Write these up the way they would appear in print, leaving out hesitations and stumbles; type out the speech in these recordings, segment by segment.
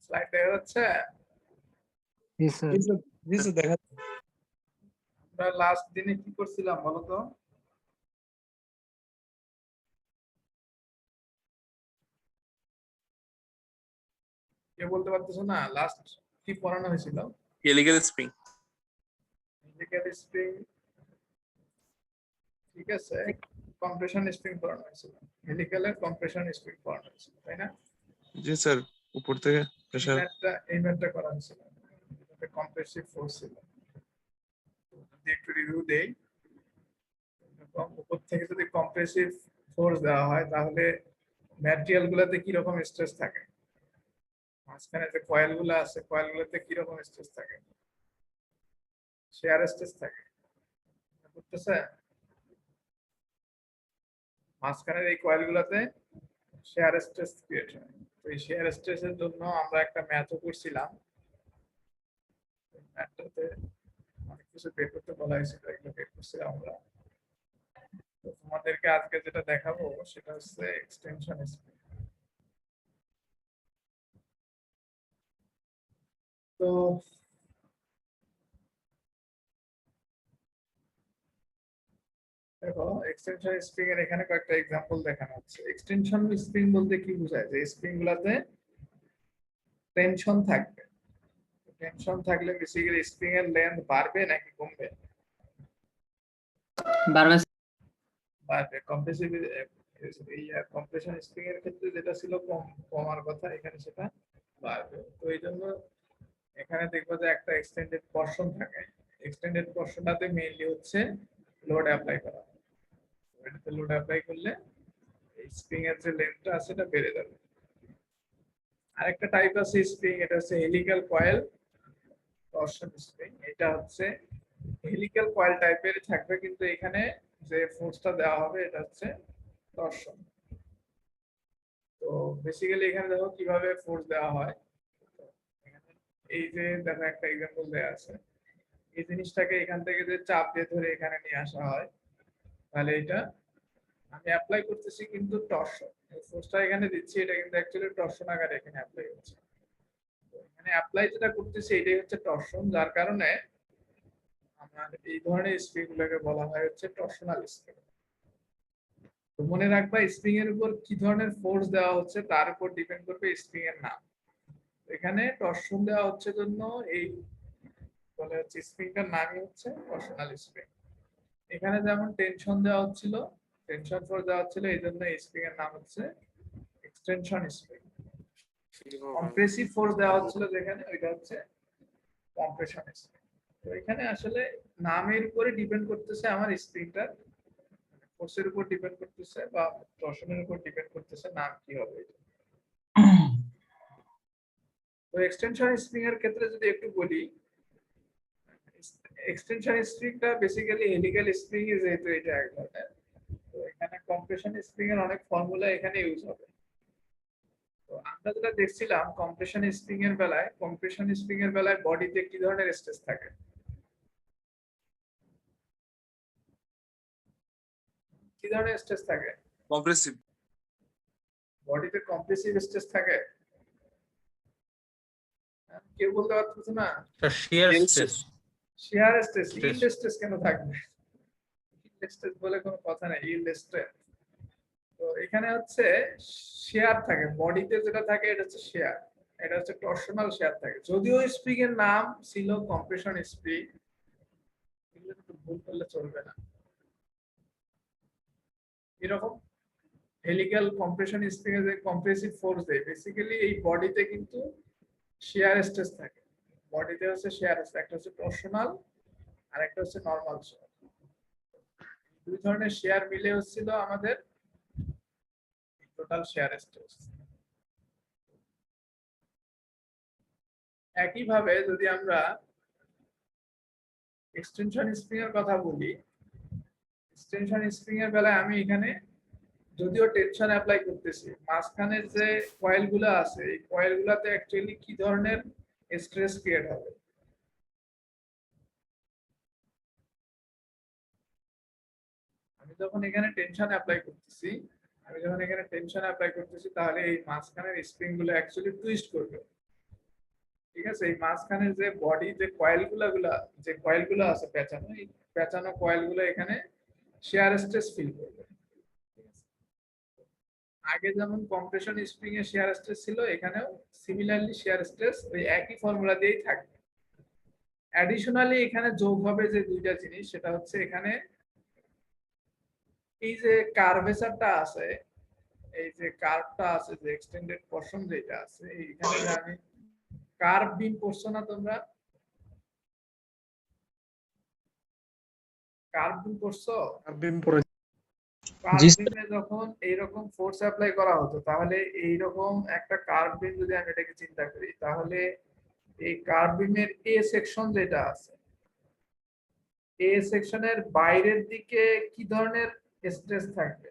Slide দেখা যাচ্ছে? জি sir. জি sir দেখা আমরা লাস্ট দিনে কি করছিলাম বলো তো? কে বলতে পারতেছো না? লাস্ট কি পড়ানো হয়েছিল? Helical spring. হেলিক্যাল স্প্রিং, ঠিক আছে, কম্প্রেশন স্প্রিং পড়ানো হয়েছিল। হেলিক্যালের কম্প্রেশন স্প্রিং পড়ানো হয়েছিল, তাই না? জি স্যার, উপর থেকে প্রেসার। এই ম্যাথটা করা হয়েছিল, কম্প্রেসিভ ফোর্স ছিল। যদি একটু রিভিউ দেই, উপর থেকে যদি কম্প্রেসিভ ফোর্স দেওয়া হয় তাহলে ম্যাটেরিয়াল গুলাতে কি রকম স্ট্রেস থাকে, মাঝখানে যে কয়েল গুলো আছে কয়েল গুলোতে কি রকম স্ট্রেস থাকে? শেয়ার স্ট্রেস থাকে, বুঝতেছে? মাঝখানের এই কয়েল গুলোতে শেয়ার স্ট্রেস ক্রিয়েট হয়। তো এই শেয়ার স্ট্রেসের জন্য আমরা একটা ম্যাথও করছিলাম, ম্যাথটাতে অনেক কিছু বের করতে বলা হয়েছিল, এগুলো বের করছিলাম আমরা। তো তোমাদেরকে আজকে যেটা দেখাবো সেটা হচ্ছে এক্সটেনশন স্প্রিং। তো দেখো, এক্সটেনশন স্প্রিং এর এখানে কয়েকটা এক্সাম্পল দেখানো হচ্ছে। এক্সটেনশন স্প্রিং বলতে কি বোঝায়? যে স্প্রিং গুলাতে টেনশন থাকবে, টেনশন থাকলে বেসিক্যালি স্প্রিং এর লেন্থ বাড়বে নাকি কমবে? বারবার বাড়বে। কম্প্রেসিভ এই কম্প্রেশন স্প্রিং এর ক্ষেত্রে যেটা ছিল কমার কথা, এখানে সেটা বাড়বে। তো এই জন্য এখানে দেখবো যে একটা এক্সটেন্ডেড পোরশন থাকে, এক্সটেন্ডেড পোরশনটাতে মেইনলি হচ্ছে লোড অ্যাপ্লাই করা হয়। এটাতে লোড অ্যাপ্লাই করলে এই স্প্রিং এর যে লেন্থটা আছে সেটা বেড়ে যাবে। আরেকটা টাইপ আছে স্প্রিং, এটা হচ্ছে হেলিক্যাল কয়েল টরশন স্প্রিং। এটা হচ্ছে হেলিক্যাল কয়েল টাইপের থাকবে, কিন্তু এখানে যে ফোর্সটা দেওয়া হবে এটা হচ্ছে টরশন। তো বেসিক্যালি এখানে দেখো কিভাবে ফোর্স দেওয়া হয়। এই যে দেখো একটা এক্সাম্পল দেওয়া আছে, এই জিনিসটাকে এখান থেকে যে চাপ দিয়ে ধরে এখানে নিয়ে আসা হয়, তাহলে এটা আমি অ্যাপ্লাই করতেছি কিন্তু টরশন, ফোর্সটা এখানে দিচ্ছি, এটা কিন্তু অ্যাকচুয়ালি টরশন আকারে এখানে অ্যাপ্লাই হচ্ছে। তো এখানে অ্যাপ্লাই যেটা করতেছি এটাই হচ্ছে টরশন, যার কারণে আমার এই ধরনের স্প্রিং গুলোকে বলা হয় হচ্ছে টরশনাল স্প্রিং। তো মনে রাখবা, স্প্রিং এর উপর কি ধরনের ফোর্স দেওয়া হচ্ছে তার উপর ডিপেন্ড করবে স্প্রিং এর নাম। এখানে টরশন দেওয়া হচ্ছে জন্য এই বলে হচ্ছে স্প্রিংটার নামই হচ্ছে টরশনাল স্প্রিং। এখানে যেমন টেনশন দেওয়া হচ্ছিল, টেনশন ফোর্স দেওয়া হচ্ছিল, এই জন্য স্প্রিং এর নাম হচ্ছে এক্সটেনশন স্প্রিং। কম্প্রেসিভ ফোর্স দেওয়া হচ্ছিল যেখানে, ওইটা হচ্ছে কম্প্রেশন স্প্রিং। তো এখানে আসলে নামের উপরে ডিপেন্ড করতেছে আমার স্প্রিংটার, ফোর্সের উপর ডিপেন্ড করতেছে বা টরশনের উপর ডিপেন্ড করতেছে নাম কি হবে। তো এক্সটেনশন স্প্রিং এর ক্ষেত্রে যদি একটু বলি, এক্সটেনশন স্প্রিংটা বেসিক্যালি হেলিক্যাল স্প্রিং এর যেহেতু এটা এক ধরনের, তো এখানে কম্প্রেশন স্প্রিং এর অনেক ফর্মুলা এখানে ইউজ হবে। তো আমরা যেটা দেখছিলাম কম্প্রেশন স্প্রিং এর বেলায়, কম্প্রেশন স্প্রিং এর বেলায় বডিতে কি ধরনের স্ট্রেস থাকে? কি ধরনের স্ট্রেস থাকে? কম্প্রেসিভ। বডিতে কম্প্রেসিভ স্ট্রেস থাকে? কেউ বলতে পারতেছে না? Shear stress. Shear stress. Yield stress কেন থাকবে? ইল্ড স্ট্রেস বলে কোনো কথা নাই, ইল্ড স্ট্রেস। তো এখানে হচ্ছে শেয়ার থাকে, বডিতে যেটা থাকে এটা হচ্ছে শেয়ার, এটা হচ্ছে টরশনাল শেয়ার থাকে। যদিও স্প্রিং এর নাম ছিল কম্প্রেশন স্প্রিং, এগুলো কিন্তু ভুল করলে চলবে না। এরকম হেলিক্যাল কম্প্রেশন স্প্রিং এ যে কম্প্রেসিভ ফোর্স দেয়, বেসিক্যালি এই বডিতে কিন্তু শেয়ার স্ট্রেস থাকে। বডিতে হচ্ছে শেয়ার স্ট্রেস, একটা হচ্ছে টরশনাল আর একটা হচ্ছে নরমাল শেয়ার। দুই ধরনের শেয়ার মিলে হচ্ছিল আমাদের টোটাল শেয়ার স্ট্রেস। একইভাবে যদি আমরা এক্সটেনশন স্প্রিং এর কথা বলি, এক্সটেনশন স্প্রিং এর বেলায় আমি এখানে যদিও টেনশন অ্যাপ্লাই করতেছি, মাঝখানে যে কয়েল গুলো আছে এই কয়েল গুলাতে অ্যাকচুয়ালি কি ধরনের স্ট্রেস ক্রিয়েট হবে? আমি যখন এখানে টেনশন অ্যাপ্লাই করতেছি, তাহলে এই মাঝখানের স্প্রিং গুলো অ্যাকচুয়ালি টুইস্ট করবে। ঠিক আছে, এই মাঝখানে যে বডি যে কয়েল গুলো আছে পেঁচানো, এই পেঁচানো কয়েল গুলো এখানে শেয়ার স্ট্রেস ফিল করবে। ঠিক আছে? আগে যেমন কম্প্রেশন স্প্রিং এ শেয়ার স্ট্রেস ছিল, এখানেও সিমিলারলি শেয়ার স্ট্রেস ওই একই ফর্মুলা দিয়েই থাকবে। অ্যাডিশনালি এখানে যোগ হবে যে দুইটা জিনিস, সেটা হচ্ছে এখানে এই যে কার্ভেচারটা আছে, এই যে কার্ভটা আছে, যে এক্সটেন্ডেড পোরশন যেটা আছে এইখানে, যে আমি কার্ভ বিম পড়ছো না তোমরা? কার্ভ বিম পড়ছো? বিম পরে কার্ভ জি স্যার। বিমে যখন এইরকম ফোর্স অ্যাপ্লাই করা হতো, তাহলে এইরকম একটা কার্ভ বিম যদি আমি এটাকে চিন্তা করি, তাহলে এই কার্ভ বিমের এ সেকশন যেটা আছে, এ সেকশনের বাইরের দিকে কি ধরনের স্ট্রেস থাকবে?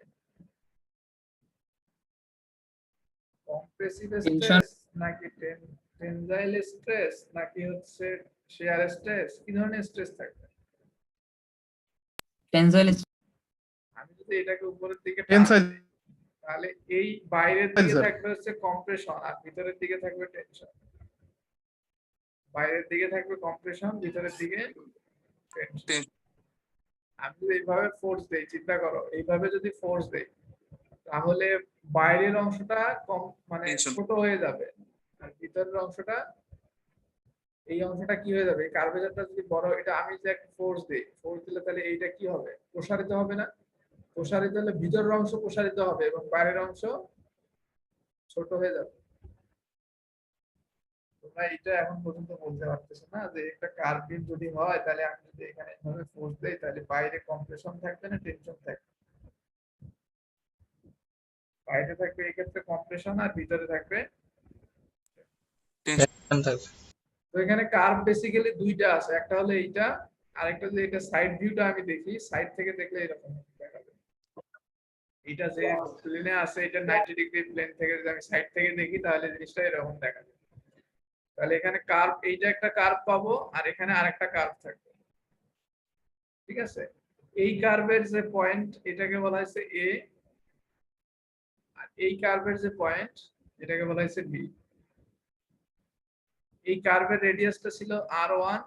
Compressive tension. স্ট্রেস নাকি টেনজাইল স্ট্রেস নাকি হচ্ছে শিয়ার স্ট্রেস, কি ধরনের স্ট্রেস থাকবে? টেনসাইল। আমি যদি এটাকে উপরের দিকে টান টেনসাইল দিই, তাহলে এই বাইরের দিকে স্যার। থাকবে হচ্ছে কম্প্রেশন আর ভিতরের দিকে থাকবে টেনশন। বাইরের দিকে থাকবে কম্প্রেশন, ভিতরের দিকে টেনশন। Tension. আমি যদি এইভাবে ফোর্স দেই, চিন্তা করো এইভাবে যদি ফোর্স দেই, তাহলে বাইরের অংশটা কম মানে Tension. ছোট হয়ে যাবে, আর ভিতরের অংশটা, এই অংশটা কি হয়ে যাবে? কার্ভেচারটা যদি বড়, এটা আমি যে একটা ফোর্স দিই, ফোর্স দিলে তাহলে এইটা কি হবে? প্রসারিত হবে না? প্রসারিত হলে ভিতরের অংশ প্রসারিত হবে এবং বাইরের অংশ ছোট হয়ে যাবে। তোমরা এটা এখন পর্যন্ত বলতে পারতেছো না যে একটা কার্ভ বিম যদি হয়, তাহলে আমি যদি এখানে এভাবে ফোর্স দেই, তাহলে বাইরে কম্প্রেশন থাকবে না টেনশন থাকবে? বাইরে থাকবে এই ক্ষেত্রে কম্প্রেশন আর ভিতরে থাকবে। থাকবে। তো এখানে কার্ভ বেসিক্যালি দুইটা আছে, একটা হলো এইটা, আরেকটা যদি এটা সাইড ভিউটা আমি দেখি, সাইড থেকে দেখলে এরকম দেখা যাবে। এটা যে প্লেনে আছে, এটা 90 ডিগ্রি প্লেন থেকে যদি আমি সাইড থেকে দেখি, তাহলে জিনিসটা এরকম দেখা যাবে। তাহলে এখানে কার্ভ, এইটা একটা কার্ভ পাবো আর এখানে আরেকটা কার্ভ থাকবে। ঠিক আছে, এই কার্ভের যে পয়েন্ট এটাকে বলা হয়েছে এ, আর এই কার্ভের যে পয়েন্ট এটাকে বলা হয়েছে বি। এই কার্ভের রেডিয়াসটা ছিল r1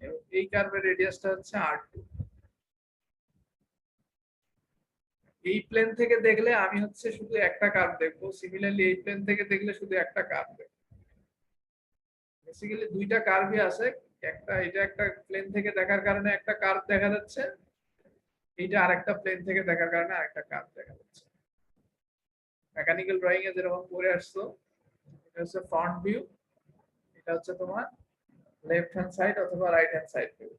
এবং এই কার্ভের রেডিয়াসটা হচ্ছে r2। এই প্লেন থেকে দেখলে আমি হচ্ছে শুধু একটা কার্ভ দেখবো, সিমিলারলি এই প্লেন থেকে দেখলে শুধু একটা কার্ভ দেখবো। বেসিক্যালি দুইটা কার্ভই আছে, একটা এটা একটা প্লেন থেকে দেখার কারণে একটা কার্ভ দেখা যাচ্ছে, এইটা আরেকটা প্লেন থেকে দেখার কারণে আরেকটা কার্ভ দেখা যাচ্ছে। মেকানিক্যাল ড্রয়িং এ যেরকম পড়ে আসছো, এটা হচ্ছে ফ্রন্ট ভিউ, এটা হচ্ছে তোমার লেফট হ্যান্ড সাইড অথবা right hand side view.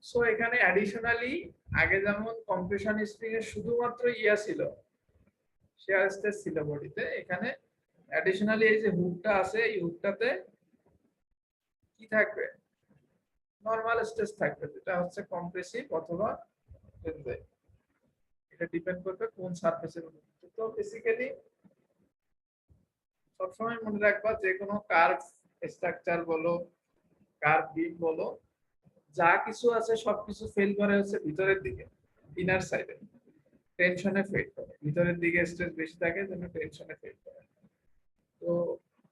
So এখানে অ্যাডিশনালি আগে যেমন কম্প্রেশন স্প্রিং এর শুধুমাত্র ইয়া ছিল, শেয়ার স্ট্রেস ছিল বডিতে, এখানে অ্যাডিশনালি এই যে হুকটা আছে, এই হুকটাতে কি থাকবে? নরমাল স্ট্রেস থাকবে, যেটা হচ্ছে কম্প্রেসিভ অথবা টেনসাইল। এটা ডিপেন্ড করবে কোন সারফেসের উপর। তো বেসিক্যালি সবসময় মনে রাখবা, যে কোনো কার্ভ স্ট্রাকচার বলো, কার্ভ বিম বলো, যা কিছু আছে সবকিছু ফেল করে হচ্ছে ভিতরের দিকে, ইনার সাইডে টেনশনে ফেল করে। ভিতরের দিকে স্ট্রেস বেশি থাকে জন্য টেনশনে ফেল করে। তো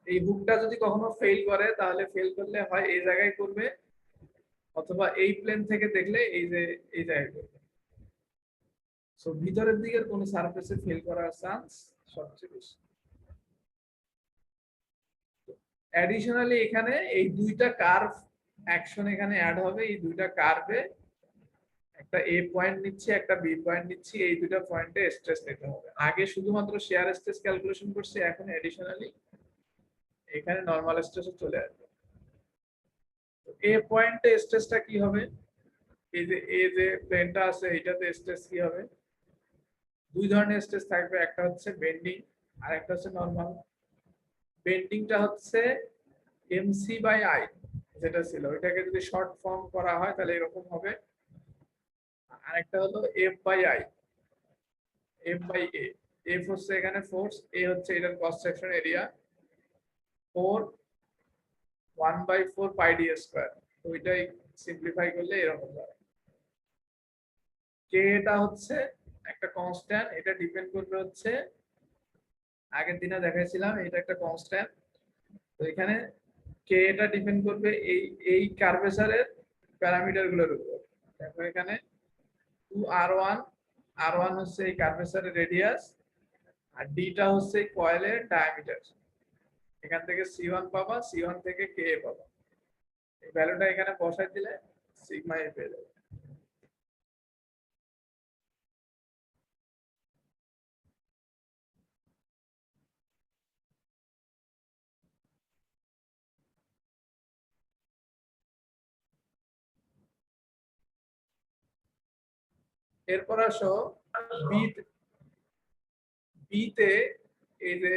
এই হুকটা যদি কখনো ফেল করে, তাহলে ফেল করলে হয় এই জায়গায় করবে, অথবা এই প্লেন থেকে দেখলে এই যে এই জায়গায় করবে। সো ভিতরের দিকের কোন সারফেসে ফেল করার চান্স সবচেয়ে বেশি। অ্যাডিশনালি এখানে এই দুইটা কার্ভ অ্যাকশন এখানে অ্যাড হবে, এই দুইটা কার্ভে একটা এ পয়েন্ট নিচ্ছি, একটা বি পয়েন্ট নিচ্ছি, এই দুটো পয়েন্টে স্ট্রেস নিতে হবে। আগে শুধুমাত্র শেয়ার স্ট্রেস ক্যালকুলেশন করছি, এখন অ্যাডিশনালি এখানে নরমাল স্ট্রেসও চলে আসবে। তো এ পয়েন্টে স্ট্রেসটা কি হবে? এই যে এই যে প্লেনটা আছে, এটাতে স্ট্রেস কি হবে? দুই ধরনের স্ট্রেস থাকবে, একটা হচ্ছে বেন্ডিং আর একটা হচ্ছে নরমাল। বেন্ডিংটা হচ্ছে এমসি বাই আই, যেটা ছিল ওইটাকে যদি শর্ট ফর্ম করা হয় তাহলে এরকম হবে। আরেকটা হলো F by I, F by A. F হচ্ছে এখানে ফোর্স, এ হচ্ছে এটার cross section area, 4 1/4 pi D square. তো ওইটাই সিম্পলিফাই করলে এরকম হয়। কে এটা হচ্ছে একটা কনস্ট্যান্ট, এটা ডিপেন্ড করবে হচ্ছে আগের দিনে দেখাইছিলাম এটা একটা কনস্ট্যান্ট। তো এখানে কে এটা ডিপেন্ড করবে এই কার্ভেচারের প্যারামিটার গুলোর উপর। দেখো এখানে 2r1, r1 হচ্ছে এই কার্ভেচারের রেডিয়াস, আর ডিটা হচ্ছে এই কয়েলের ডায়ামিটার। এখান থেকে c1 পাবা, c1 থেকে কে পাবা। এই ভ্যালুটা এখানে বসাই দিলে সিগমা এ পেয়ে যাবে। এরপর আসো বি তে, এই যে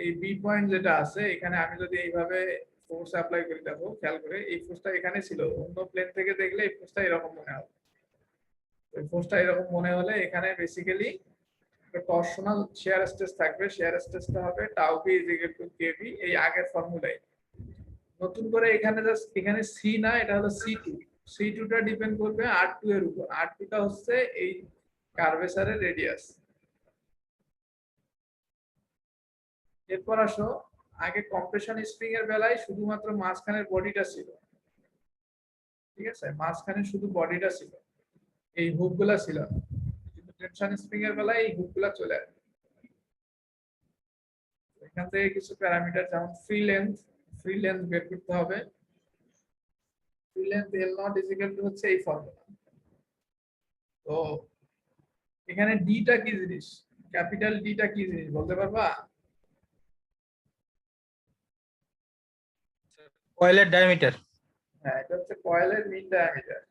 এই বি পয়েন্ট যেটা আছে এখানে আমি যদি এইভাবে ফোর্স অ্যাপ্লাই করি, দেখো খেয়াল করে এই ফোর্সটা এখানে ছিল, অন্য প্লেন থেকে দেখলে এই ফোর্সটা এরকম মনে হবে। এই ফোর্সটা এরকম মনে হলে এখানে বেসিক্যালি একটা টরশনাল শিয়ার স্ট্রেস থাকবে। শিয়ার স্ট্রেসটা হবে tau B is equal to KB, এই আগের ফর্মুলাই। নতুন করে এখানে জাস্ট এখানে সি না, এটা হলো সি2। সি2টা ডিপেন্ড করবে আর2 এর উপর। আর2টা হচ্ছে এই কার্ভেচারের রেডিয়াস। এরপর আসো, আগে কম্প্রেশন স্প্রিং এর বেলায় শুধুমাত্র মাঝখানের বডিটা ছিল, ঠিক আছে, মাঝখানে শুধু বডিটা ছিল, এই হুকগুলা ছিল না। কিন্তু টেনশন স্প্রিং এর বেলায় এই হুকগুলা চলে আসে। এখান থেকে কিছু প্যারামিটার যেমন ফ্রি লেন্থ বের করতে হবে। Free length L not is equal two হচ্ছে এই ফর্মুলা। তো এখানে ডিটা কি জিনিস, ক্যাপিটাল ডিটা কি জিনিস বলতে পারবা? কয়েলের ডায়ামিটার। হ্যাঁ, এটা হচ্ছে কয়েলের মিন ডায়ামিটার।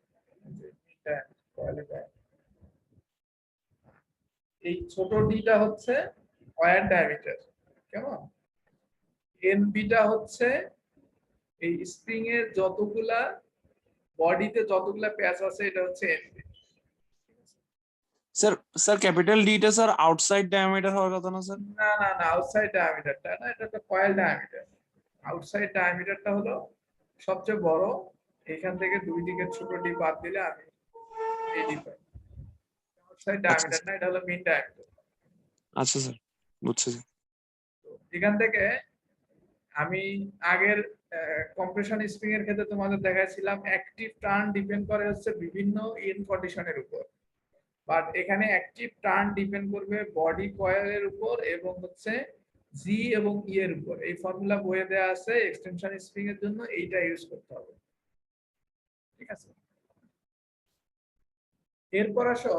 কয়েলের এই ছোট ডিটা হচ্ছে ওয়্যার ডায়ামিটার, কেমন? এন বিটা হচ্ছে এই স্প্রিং এর যতগুলা বডিতে যতগুলা প্যাচ আছে এটা হচ্ছে এন বি। স্যার ক্যাপিটাল ডিটা স্যার আউটসাইড ডায়ামিটার হওয়ার কথা না স্যার? না না না, আউটসাইড ডায়ামিটারটা না, এটা তো কয়েল ডায়ামিটার। আউটসাইড ডায়ামিটারটা হলো সবচেয়ে বড়। এখান থেকে দুই দিকে ছোট ডি বাদ দিলে আমি এই ডি পাই। আউটসাইড ডায়ামিটার না, এটা হলো মিন ডায়ামিটার। আচ্ছা স্যার, বুঝছি স্যার। এখান থেকে আমি আগের কম্প্রেশন স্প্রিং এর ক্ষেত্রে তোমাদের দেখাইছিলাম অ্যাক্টিভ টার্ন ডিপেন্ড করে হচ্ছে বিভিন্ন ইন কন্ডিশনের উপর। বাট এখানে অ্যাক্টিভ টার্ন ডিপেন্ড করবে বডি কয়েলের উপর এবং হচ্ছে জি এবং ই এর উপর। এই ফর্মুলা বইয়ে দেওয়া আছে, এক্সটেনশন স্প্রিং এর জন্য এইটা ইউজ করতে হবে, ঠিক আছে। এরপর আসো,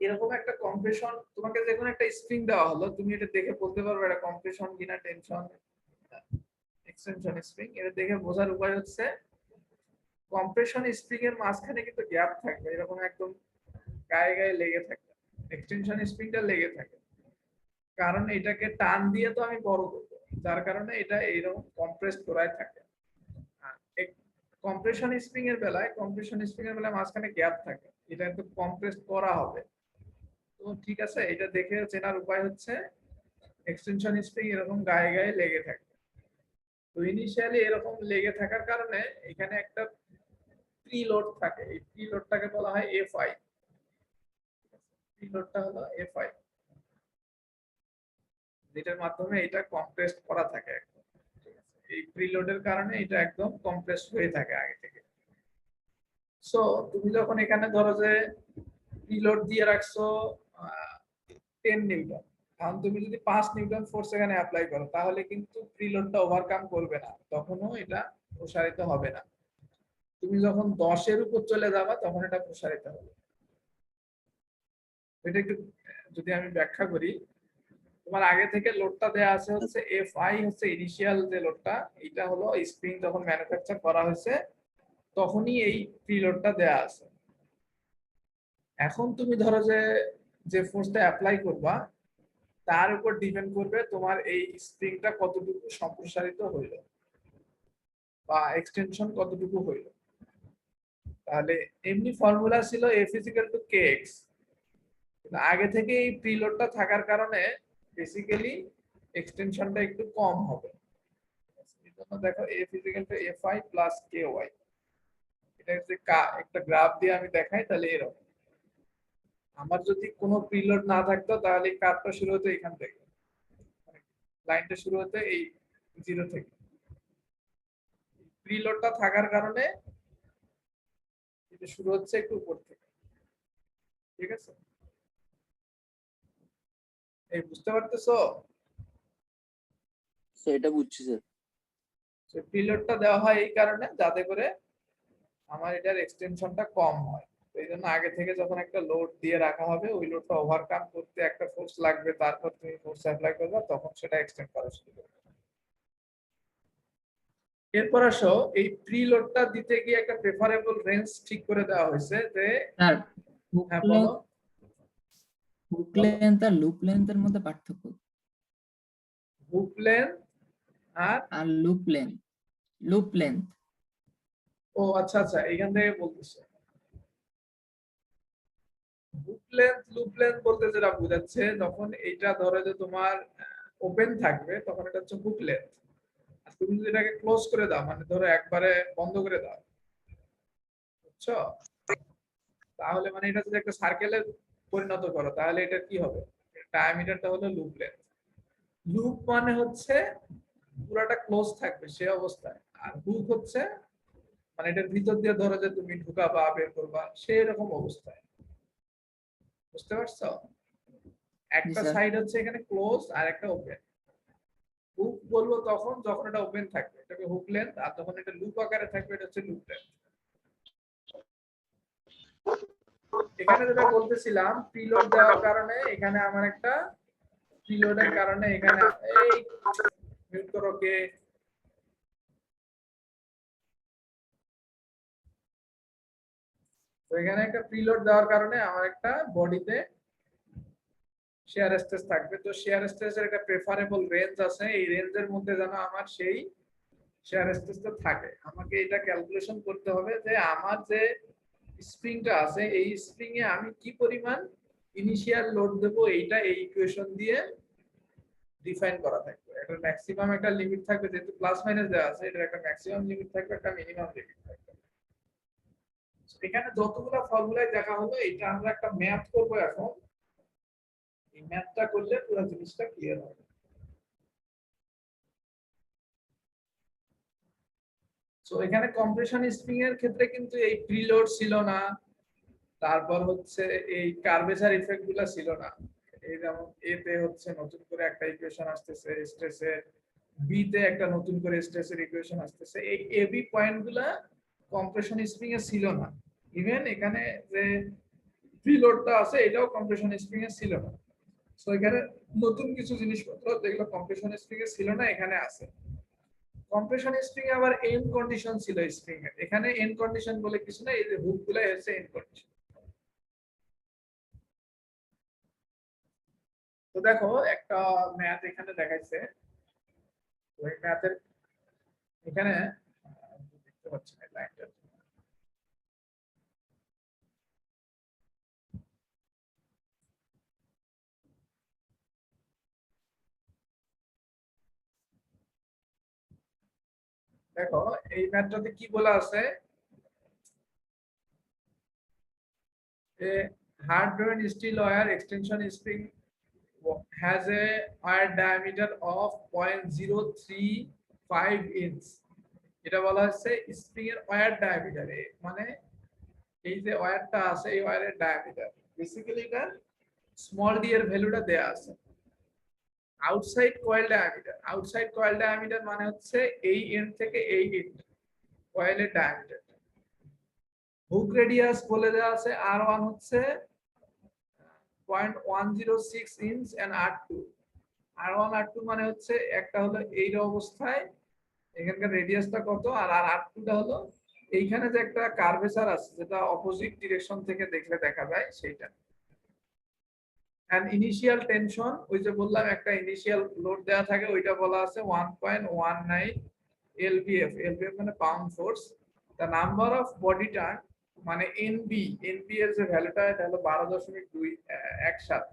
এরকম একটা কম্প্রেশন, তোমাকে যে কোনো একটা স্প্রিং দেওয়া হলো, তুমি এটা দেখে বলতে পারবে এটা কম্প্রেশন কিনা টেনশন, এক্সটেনশন স্প্রিং। এটা দেখে বোঝার উপায় হচ্ছে কম্প্রেশন স্প্রিং এর মাঝখানে কিন্তু গ্যাপ থাকবে, এরকম একদম গায়ে গায়ে লেগে থাকবে। এক্সটেনশন স্প্রিংটা লেগে থাকে, কারণ এটাকে টান দিয়ে তো আমি বড় করবো, যার কারণে এটা এইরকম কম্প্রেস করাই থাকে। কম্প্রেশন স্প্রিং এর বেলায় মাঝখানে গ্যাপ থাকে, এটা একটু কম্প্রেস করা হবে। তো ঠিক আছে, এটা দেখে চেনার উপায় হচ্ছে এক্সটেনশন স্প্রিং এরকম গায়ে গায়ে লেগে থাকে। তো ইনিশিয়ালি এরকম লেগে থাকার কারণে এখানে একটা প্রি লোড থাকে, এই প্রি লোডটাকে বলা হয় এফআই। প্রি লোডটা হলো এফআই, যেটার মাধ্যমে এটা কম্প্রেস করা থাকে একদম, ঠিক আছে। এই প্রি লোডের কারণে এটা একদম কম্প্রেস হয়ে থাকে আগে থেকে। সো তুমি যখন এখানে ধরো যে প্রি লোড দিয়ে রাখছো 10 নিউটন, কারণ তুমি যদি 5 নিউটন ফোর্স এখানে অ্যাপ্লাই করো তাহলে কিন্তু প্রি লোডটা ওভারকাম করবে না, তখনও এটা প্রসারিত হবে না। তুমি যখন 10 এর উপর চলে যাবা তখন এটা প্রসারিত হবে। এটা একটু যদি আমি ব্যাখ্যা করি, তোমার আগে থেকে লোডটা দেয়া আছে হচ্ছে এফআই, হচ্ছে ইনিশিয়াল যে লোডটা, এটা হলো স্প্রিং যখন ম্যানুফ্যাকচার করা হয়েছে তখনই এই প্রি লোডটা দেয়া আছে। এখন তুমি ধরো যে যে ফোর্সটা অ্যাপ্লাই করবা তার উপর ডিপেন্ড করবে তোমার এই স্প্রিংটা কতটুকু সম্প্রসারিত হইলো বা এক্সটেনশন কতটুকু হইলো। তাহলে এমনি ফর্মুলা ছিল এফ ইজিক্যাল টু কে এক্স, আগে থেকে এই প্রিলোডটা থাকার কারণে বেসিক্যালি এক্সটেনশনটা একটু কম হবে। এজন্য দেখো F equal to F I plus K Y. এটা যদি একটা গ্রাফ দিয়ে আমি দেখাই তাহলে এরকম, আমার যদি কোনো প্রিলোড না থাকতো তাহলে এই কার্ভটা শুরু হতো এখান থেকে, লাইনটা শুরু হতে এই 0 থেকে। প্রিলোডটা থাকার কারণে এটা শুরু হচ্ছে একটু উপর থেকে। ঠিক আছে, এই বুঝতে পারতেছো? সেটা বুঝছি স্যার। প্রিলোডটা দেওয়া হয় এই কারণে যাতে করে আমার এটার এক্সটেনশনটা কম হয়। তো এই জন্য আগে থেকে যখন একটা লোড দিয়ে রাখা হবে, ওই লোডটা ওভারকাম করতে একটা ফোর্স লাগবে, তারপর তুমি ফোর্স অ্যাপ্লাই করবে, তখন সেটা এক্সটেন্ড করা শুরু করবে। এরপর আসো, এই প্রিলোডটা দিতে গিয়ে একটা প্রেফারেবল রেঞ্জ ঠিক করে দেওয়া হয়েছে যে, স্যার হুক হ্যাঁ বলো। লেন্থ আর লুপ লেন্থের মধ্যে পার্থক্য। হুক লেন্থ আর লুপ লেন্থ ও আচ্ছা আচ্ছা, এইখান থেকে বলতেছে লুপ লেন্থ বলতে যেটা বোঝাচ্ছে, যখন এইটা ধরো যে তোমার ওপেন থাকবে তখন এটা হচ্ছে হুক লেন্থ। আর তুমি যদি এটাকে ক্লোজ করে দাও, মানে ধরো একবারে বন্ধ করে দাও, বুঝছো? তাহলে মানে এটা যদি একটা সার্কেলে পরিণত করো, তাহলে এটা কি হবে? ডায়ামিটারটা হলো লুপ লেন্থ। লুপ মানে হচ্ছে পুরাটা ক্লোজ থাকবে সে অবস্থায়, আর হুক হচ্ছে মানে এটার ভিতর দিয়ে ধরো যে তুমি ঢুকাবা বের করবা সেই রকম অবস্থায়। বুঝতে পারছো? একটা স্যার। সাইড হচ্ছে এখানে ক্লোজ আর একটা ওপেন। হুক বলবো তখন যখন এটা ওপেন থাকবে, এটাকে হুক লেন্থ, আর যখন এটা লুপ আকারে থাকবে এটা হচ্ছে লুপ লেন্থ। এখানে যেটা বলতেছিলাম, প্রিলোড দেওয়ার কারণে এখানে আমার একটা প্রিলোডের কারণে এখানে এই মিউট করো কে, তো এখানে একটা প্রিলোড দেওয়ার কারণে আমার একটা বডিতে শেয়ার স্ট্রেস থাকবে। তো শেয়ার স্ট্রেসের একটা প্রেফারেবল রেঞ্জ আছে, এই রেঞ্জের মধ্যে যেন আমার সেই শেয়ার স্ট্রেসটা থাকে। আমাকে এটা ক্যালকুলেশন করতে হবে যে আমার যে স্প্রিংটা আছে, এই স্প্রিং এ আমি কি পরিমাণ ইনিশিয়াল লোড দেব, এইটা এই ইকুয়েশন দিয়ে ডিফাইন করা থাকবে। একটা ম্যাক্সিমাম একটা লিমিট থাকবে, যেহেতু প্লাস মাইনাস দেওয়া আছে, এটার একটা ম্যাক্সিমাম লিমিট থাকবে, একটা মিনিমাম লিমিট থাকবে। এখানে যতগুলো ফর্মুলায় দেখা হলো, এটা আমরা একটা ম্যাথ করব এখন। এই ম্যাথটা করলে পুরো জিনিসটা ক্লিয়ার হবে। সো এখানে কম্প্রেশন স্প্রিং এর ক্ষেত্রে কিন্তু এই প্রিলোড ছিল না, তারপর হচ্ছে এই কার্ভেচার ইফেক্ট গুলা ছিল না। এই যেমন এতে হচ্ছে নতুন করে একটা ইকুয়েশন আসতেছে স্ট্রেসের, বি তে একটা নতুন করে স্ট্রেসের ইকুয়েশন আসতেছে। এই এবি পয়েন্ট গুলা কম্প্রেশন স্প্রিং এ ছিল না। ইভেন এখানে যে প্রিলোডটা আছে এটাও কম্প্রেশন স্প্রিং এ ছিল না। সো এখানে নতুন কিছু জিনিসপত্র যেগুলো কম্প্রেশন স্প্রিং এ ছিল না এখানে আছে। কম্প্রেশন স্প্রিং এ আবার এন্ড কন্ডিশন ছিল স্প্রিং এর, এখানে এন্ড কন্ডিশন বলে কিছু না, এই যে হুক গুলাই হচ্ছে এন্ড কন্ডিশন। তো দেখো একটা ম্যাথ এখানে দেখাইছে, ওই ম্যাথের এখানে দেখতে পাচ্ছেন এই লাইনটা। দেখো এই ম্যাথটাতে কি বলা আছে, যে hard driven steel wire extension spring has a wire diameter of 0.035 inch। এটা বলা হচ্ছে স্প্রিং এর ওয়্যার ডায়ামিটার, মানে এই যে ওয়্যারটা আছে এই ওয়্যারের ডায়ামিটার। বেসিক্যালি এটা স্মল ডি এর ভ্যালুটা দেয়া আছে। আউটসাইড কয়েল ডায়ামিটার মানে হচ্ছে এই এন্ড থেকে এই এন্ড কয়েলের ডায়ামিটার। হুক রেডিয়াস বলে দেওয়া আছে R1 হচ্ছে 0.106 inch and R2 R1 R2 মানে হচ্ছে একটা হলো এই অবস্থায় এখানকার রেডিয়াসটা কত, আর R2টা হলো এইখানে যে একটা কার্ভেচার আছে যেটা অপোজিট ডিরেকশন থেকে দেখলে দেখা যায় সেইটা। এন্ড ইনিশিয়াল টেনশন, ওই যে বললাম একটা ইনিশিয়াল লোড দেওয়া থাকে, ওইটা বলা আছে 1.19 lbf মানে pound force. The number of body turn মানে এনবি এর যে ভ্যালুটা এটা হলো 12.217।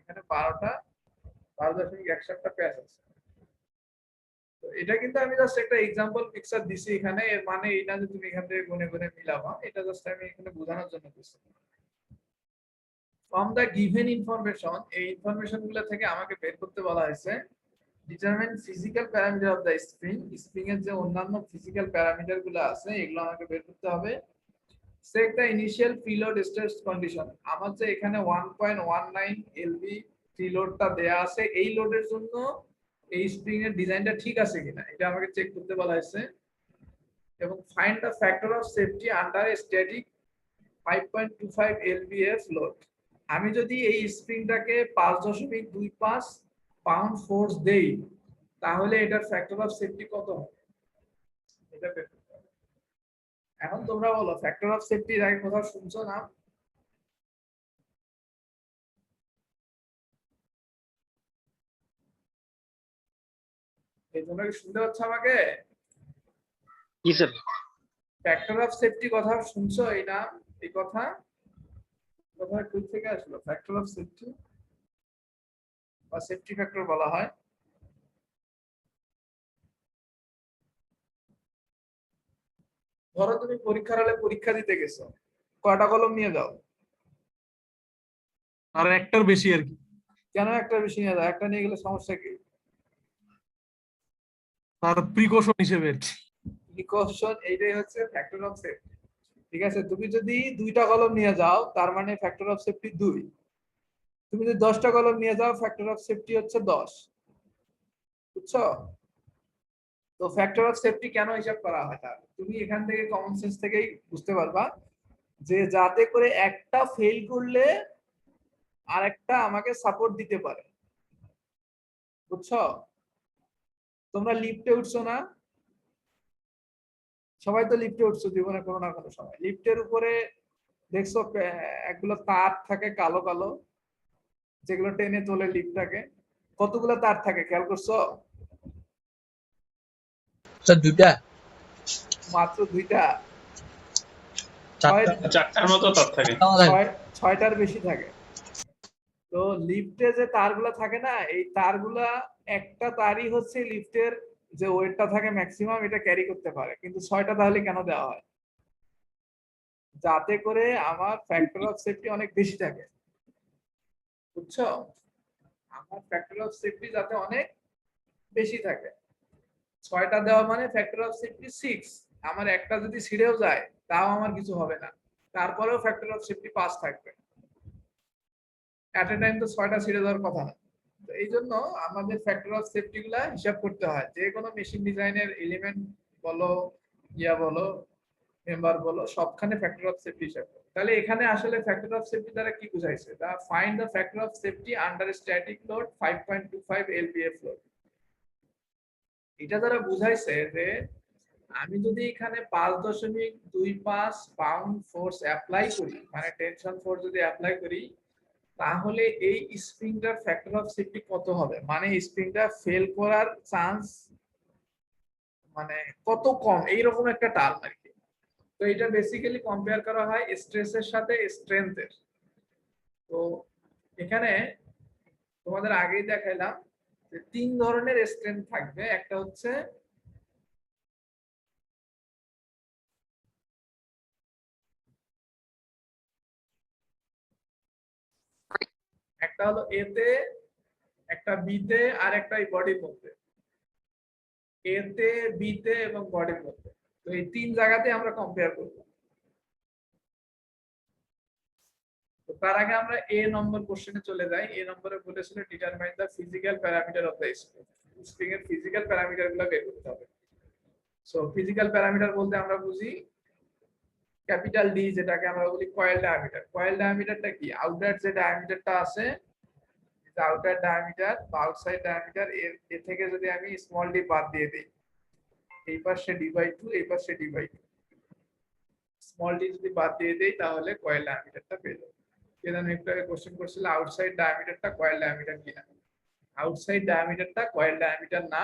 এখানে 12.17টা প্যাচ আছে। তো এটা কিন্তু আমি জাস্ট একটা এক্সাম্পল পিকচার দিছি এখানে, এর মানে এই না যে তুমি এখান থেকে গুনে গুনে মিলাবা, এটা জাস্ট আমি এখানে বোঝানোর জন্য দিছি। ফ্রম দ্য গিভেন ইনফরমেশন, এই ইনফরমেশন গুলো থেকে আমাকে বের করতে বলা হয়েছে determine physical parameter of the spring, spring এর যে অন্যান্য ফিজিক্যাল প্যারামিটার গুলো আছে এগুলো আমাকে বের করতে হবে। Check the initial preload stress condition, আমার যে এখানে 1.19 এলবি প্রিলোডটা দেয়া আছে এই লোডের জন্য এই স্প্রিং এর ডিজাইনটা ঠিক আছে কিনা এটা আমাকে চেক করতে বলা হয়েছে। এবং find the factor of safety under static 5.25 lbf load, আমি যদি এই স্প্রিংটাকে 5.25 পাউন্ড ফোর্স দেই তাহলে এটার ফ্যাক্টর অফ সেফটি কত হবে এটা বের করতে হবে। এখন তোমরা বলো ফ্যাক্টর অফ সেফটি এর আগে কোথাও শুনছো না? এই তোমরা কি শুনতে পাচ্ছ আমাকে? জি স্যার। ফ্যাক্টর অফ সেফটি কথা শুনছো এই নাম এই কথা কোথা থেকে আসলো? ফ্যাক্টর অফ সেফটি বা সেফটি ফ্যাক্টর বলা হয়। ধরো তুমি পরীক্ষার হলে পরীক্ষা দিতে গেছো, কয়টা কলম নিয়ে যাও? আর একটার বেশি আর কি। কেন একটা বেশি নিয়ে যাও? একটা নিয়ে গেলে সমস্যা কি? তার প্রিকশন হিসেবে আর কি। প্রিকশন, এইটাই হচ্ছে ফ্যাক্টর অফ সেফটি। ঠিক আছে, তুমি যদি 2টা কলম নিয়ে যাও তার মানে ফ্যাক্টর অফ সেফটি 2। তুমি যদি 10টা কলম নিয়ে যাও ফ্যাক্টর অফ সেফটি হচ্ছে 10। বুঝছো? তো ফ্যাক্টর অফ সেফটি কেন হিসাব করা হয় তার তুমি এখান থেকে কমন সেন্স থেকেই বুঝতে পারবা যে যাতে করে একটা ফেল করলে আরেকটা আমাকে সাপোর্ট দিতে পারে। বুঝছো? তোমরা লিফটে উঠছো না? সবাই তো লিফটে উঠছো জীবনে কোনো না কোনো সময়। লিফটের উপরে দেখছো একগুলো তার থাকে কালো কালো, যেগুলো টেনে তোলে লিফটটাকে। কতগুলো তার থাকে খেয়াল করছো? স্যার 2টা। মাত্র 2টা? চারটার মতো তার থাকে। 6টার বেশি থাকে। তো লিফটে যে তারগুলা থাকে না এই তারগুলা একটা তারই হচ্ছে লিফটের যে ওয়েটটা থাকে ম্যাক্সিমাম এটা ক্যারি করতে পারে, কিন্তু 6টা তাহলে কেন দেওয়া হয়? যাতে করে আমার ফ্যাক্টর অফ সেফটি অনেক বেশি থাকে। বুঝছো? আমার ফ্যাক্টর অফ সেফটি যাতে অনেক বেশি থাকে। 6টা দেওয়া মানে ফ্যাক্টর অফ সেফটি 6। আমার একটা যদি ছিঁড়েও যায় তাও আমার কিছু হবে না, তারপরেও ফ্যাক্টর অফ সেফটি 5 থাকবে। এট এ টাইম তো 6টা ছিঁড়ে যাওয়ার কথা না। তো এই জন্য আমাদের ফ্যাক্টর অফ সেফটি গুলা হিসাব করতে হয়। যে কোনো মেশিন ডিজাইনের এলিমেন্ট বলো বলো মেম্বার বলো সবখানে ফ্যাক্টর অফ সেফটি হিসাব করো। তাহলে এখানে আসলে ফ্যাক্টর অফ সেফটি দ্বারা কি বোঝাইছে? The find the factor of safety under static load 5.25 lbf load. এটা দ্বারা বুঝাইছে যে আমি যদি এখানে 5.25 পাউন্ড ফোর্স অ্যাপ্লাই করি, মানে টেনশন ফোর্স যদি অ্যাপ্লাই করি, তাহলে এই স্প্রিংটার ফ্যাক্টর অফ সেফটি কত হবে, মানে স্প্রিংটা ফেল করার চান্স মানে কত কম, এইরকম একটা টার্ম আর কি। তো এটা বেসিক্যালি কম্পেয়ার করা হয় স্ট্রেসের সাথে স্ট্রেংথের। তো এখানে তোমাদের আগেই দেখাইলাম যে 3 ধরনের স্ট্রেংথ থাকবে। একটা হচ্ছে হলো এ তে, একটা বি তে, আর একটা এই বডির মধ্যে। এ তে, বি তে এবং বডির মধ্যে। তো এই 3 জায়গাতে আমরা কম্পেয়ার করব। তো তার আগে আমরা এ নম্বর কোশ্চেনে চলে যাই। এ নম্বরে বলেছিল determine the physical parameter of the spring. Spring এর ফিজিক্যাল প্যারামিটার গুলো বের করতে হবে। সো ফিজিক্যাল প্যারামিটার বলতে আমরা বুঝি ক্যাপিটাল ডি, যেটাকে আমরা বলি কয়েল ডায়ামিটার। কয়েল ডায়ামিটারটা কি? আউটার যে ডায়ামিটারটা আছে, আউটার ডায়ামিটার বা আউটসাইড ডায়ামিটার, এর থেকে যদি আমি স্মল ডি বাদ দিয়ে দিই, এই পাশে d/2 এই পাশে d/2, স্মল ডি যদি বাদ দিয়ে দেই তাহলে কয়েল ডায়ামিটারটা পেয়ে যাবো। কেন একটু আগে কোশ্চেন করছিল আউটসাইড ডায়ামিটারটা কয়েল ডায়ামিটার কিনা। আউটসাইড ডায়ামিটারটা কয়েল ডায়ামিটার না,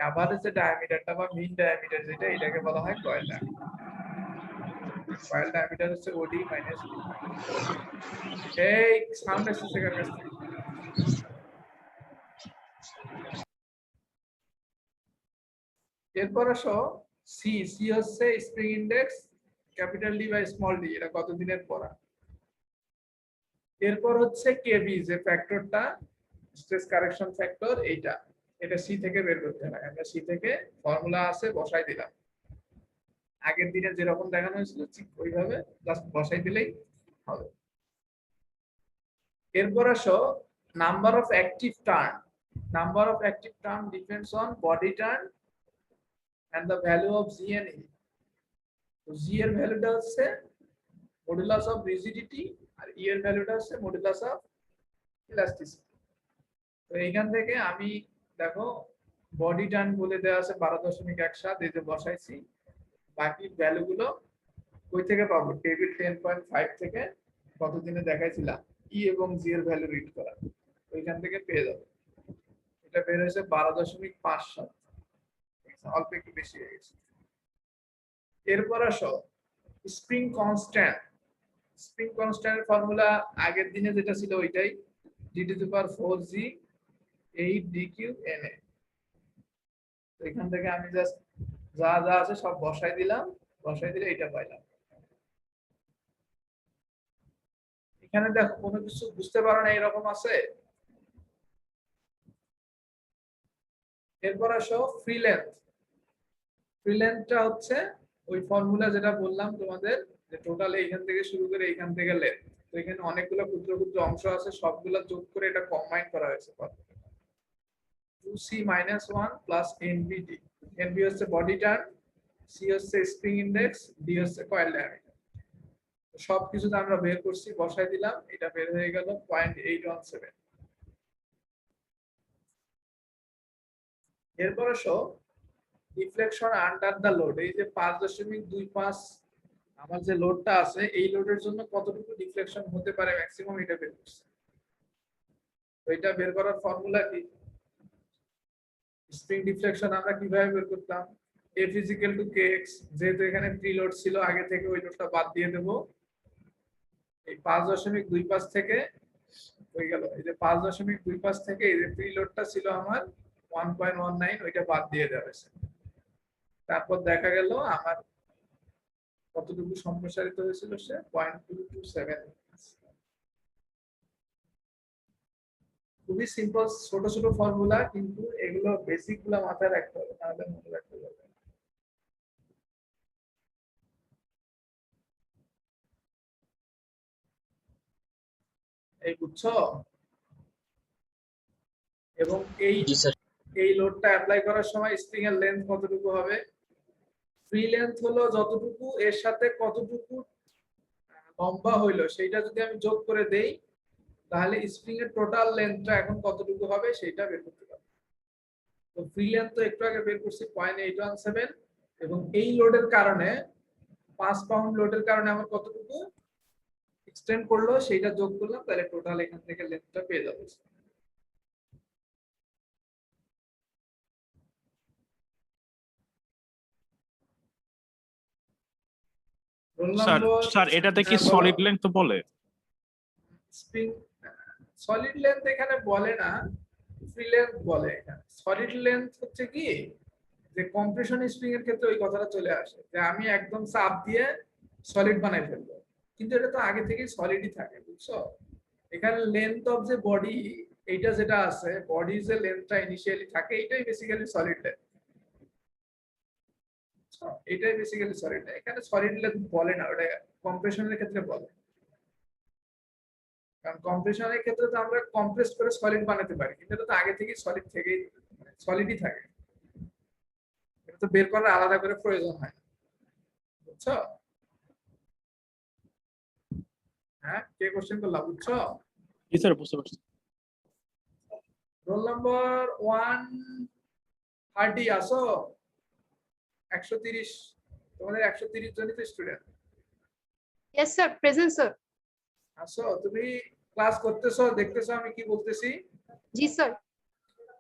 এভারেজ যে ডায়ামিটারটা বা মিন ডায়ামিটার যেটা, এটাকে বলা হয় কয়েল ডায়ামিটার। কয়েল ডায়ামিটার হচ্ছে ওডি মাইনাস ডি। এই সাউন্ড আসছে কার কাছ থেকে? এরপর আসো সি। সি হচ্ছে spring index capital D by small D, এটা কত দিনের পড়া। এরপর হচ্ছে কেবি, যে ফ্যাক্টরটা স্ট্রেস কারেকশন ফ্যাক্টর এইটা, এটা সি থেকে বের করতে হয়। আমরা সি থেকে ফর্মুলা আছে বসাই দিলাম, আগের দিনে যেরকম দেখানো হয়েছিল ঠিক ওইভাবে জাস্ট বসাই দিলেই হবে। এরপর আসো number of active turn. Number of active turn depends on body turn and the value of G and E. তো জি এর ভ্যালুটা হচ্ছে মডুলাস অফ রিজিডিটি, আর ই এর ভ্যালুটা হচ্ছে মডুলাস অফ ইলাস্টিসিটি। তো এইখান থেকে আমি দেখো বডি টার্ন বলে দেওয়া আছে 12.17, এই যে বসাইছি। বাকি ভ্যালুগুলো কই থেকে পাবো? টেবিল 10.5 থেকে কতদিনে দেখাইছিলাম ই এবং জি এর ভ্যালু রিড করা, ওইখান থেকে পেয়ে যাবো। এটা বের হয়েছে 12.57, অল্প একটু বেশি হয়ে গেছে। এরপর আসো স্প্রিং কনস্ট্যান্ট। স্প্রিং কনস্ট্যান্টের ফর্মুলা আগের দিনে যেটা ছিল ওইটাই, d⁴g 8 d³ তো এখান থেকে আমি জাস্ট যা যা আছে সব বসাই দিলাম, বসাই দিলে এটা পাইলাম। এখানে দেখো কোনো কিছু বুঝতে পারো না এরকম আছে? এরপর আসো ফ্রি লেন্থ। ফ্রি লেন্থটা হচ্ছে ওই ফর্মুলা যেটা বললাম তোমাদের, যে টোটাল এইখান থেকে শুরু করে এইখান থেকে লেন্থ। তো এখানে অনেকগুলো ক্ষুদ্র ক্ষুদ্র অংশ আছে, সবগুলো যোগ করে এটা কম্বাইন করা হয়েছে। 2c - 1 plus nbd। nb হচ্ছে বডি টার্ন, c হচ্ছে স্প্রিং ইনডেক্স, d হচ্ছে কয়েল ডায়ামিটার। সবকিছু আমরা বের করছি, বসাই দিলাম, এটা বের হয়ে গেল 0.817। এরপর আসো ডিফ্লেকশন আন্ডার দ্য লোড। এই যে 5.25 আমার যে লোডটা আছে, এই লোডের জন্য কতটুকু ডিফ্লেকশন হতে পারে ম্যাক্সিমাম, এটা বের করছি। তো এটা বের করার ফর্মুলা কি? স্প্রিং ডিফ্লেকশন আমরা কিভাবে বের করতাম? F = kx, যেহেতু এখানে প্রি লোড ছিল আগে থেকে, ওই লোডটা বাদ দিয়ে দেব। এই 5.25 থেকে হয়ে গেল, এই যে 5.25 থেকে এই যে প্রি লোডটা ছিল আমার 1.19, ওইটা বাদ দিয়ে দেওয়া হয়েছে। তারপর দেখা গেল আমার কতটুকু সম্প্রসারিত হয়েছিল, সে 0.227। খুবই সিম্পল ছোট ছোট ফর্মুলা, কিন্তু এগুলো বেসিক গুলা মাথায় রাখতে হবে, নাহলে মনে রাখতে পারবে না। এই বুঝছো? এবং এই জি স্যার। এই লোডটা অ্যাপ্লাই করার সময় স্প্রিং এর লেন্থ কতটুকু হবে? ফ্রি লেন্থ হলো যতটুকু, এর সাথে কতটুকু লম্বা হইলো সেইটা যদি আমি যোগ করে দেই, তাহলে স্প্রিং এর টোটাল লেন্থটা এখন কতটুকু হবে সেটা বের করতে পারবো। তো ফ্রি লেন্থ তো একটু আগে বের করছি 0.817, এবং এই লোডের কারণে 5 পাউন্ড লোডের কারণে আমার কতটুকু এক্সটেন্ড করলো সেইটা যোগ করলাম, তাহলে টোটাল এখান থেকে লেন্থটা পেয়ে যাবো। রোল স্যার নম্বর, স্যার এটাতে কি হ্যাঁ, বলো। সলিড লেন্থ বলে? স্প্রিং সলিড লেন্থ এখানে বলে না, ফ্রি লেন্থ বলে। এখানে সলিড লেন্থ হচ্ছে কি, যে কম্প্রেশন স্প্রিং এর ক্ষেত্রে ওই কথাটা চলে আসে, যে আমি একদম চাপ দিয়ে সলিড বানাই ফেলবো, কিন্তু এটা তো আগে থেকেই সলিডই থাকে, বুঝছো? এখানে লেন্থ অফ যে বডি, এইটা যেটা আছে, বডি যে লেন্থটা ইনিশিয়ালি থাকে, এটাই বেসিক্যালি সলিড লেন্থ। এটাই বেসিক্যালি সলিড লেন্থ। এখানে সলিড লেন্থ বলে না, ওটা কম্প্রেশনের ক্ষেত্রে বলে। কারণ কম্প্রেশনের ক্ষেত্রে তো আমরা কম্প্রেস করে সলিড বানাতে পারি, কিন্তু এটা তো আগে থেকেই সলিড থেকেই সলিডই থাকে, এটা তো বের করার আলাদা করে প্রয়োজন হয় না, বুঝছো? হ্যাঁ, কে কোশ্চেন করলা, বুঝছো? জি স্যার, বুঝতে পারছি। রোল নম্বর 130 আসো। 130, তোমাদের 130 জনই তো student. Yes, sir. Present, sir. আসো, তুমি ক্লাস করতেছো, দেখতেছো আমি কি বলতেছি? Ji, sir.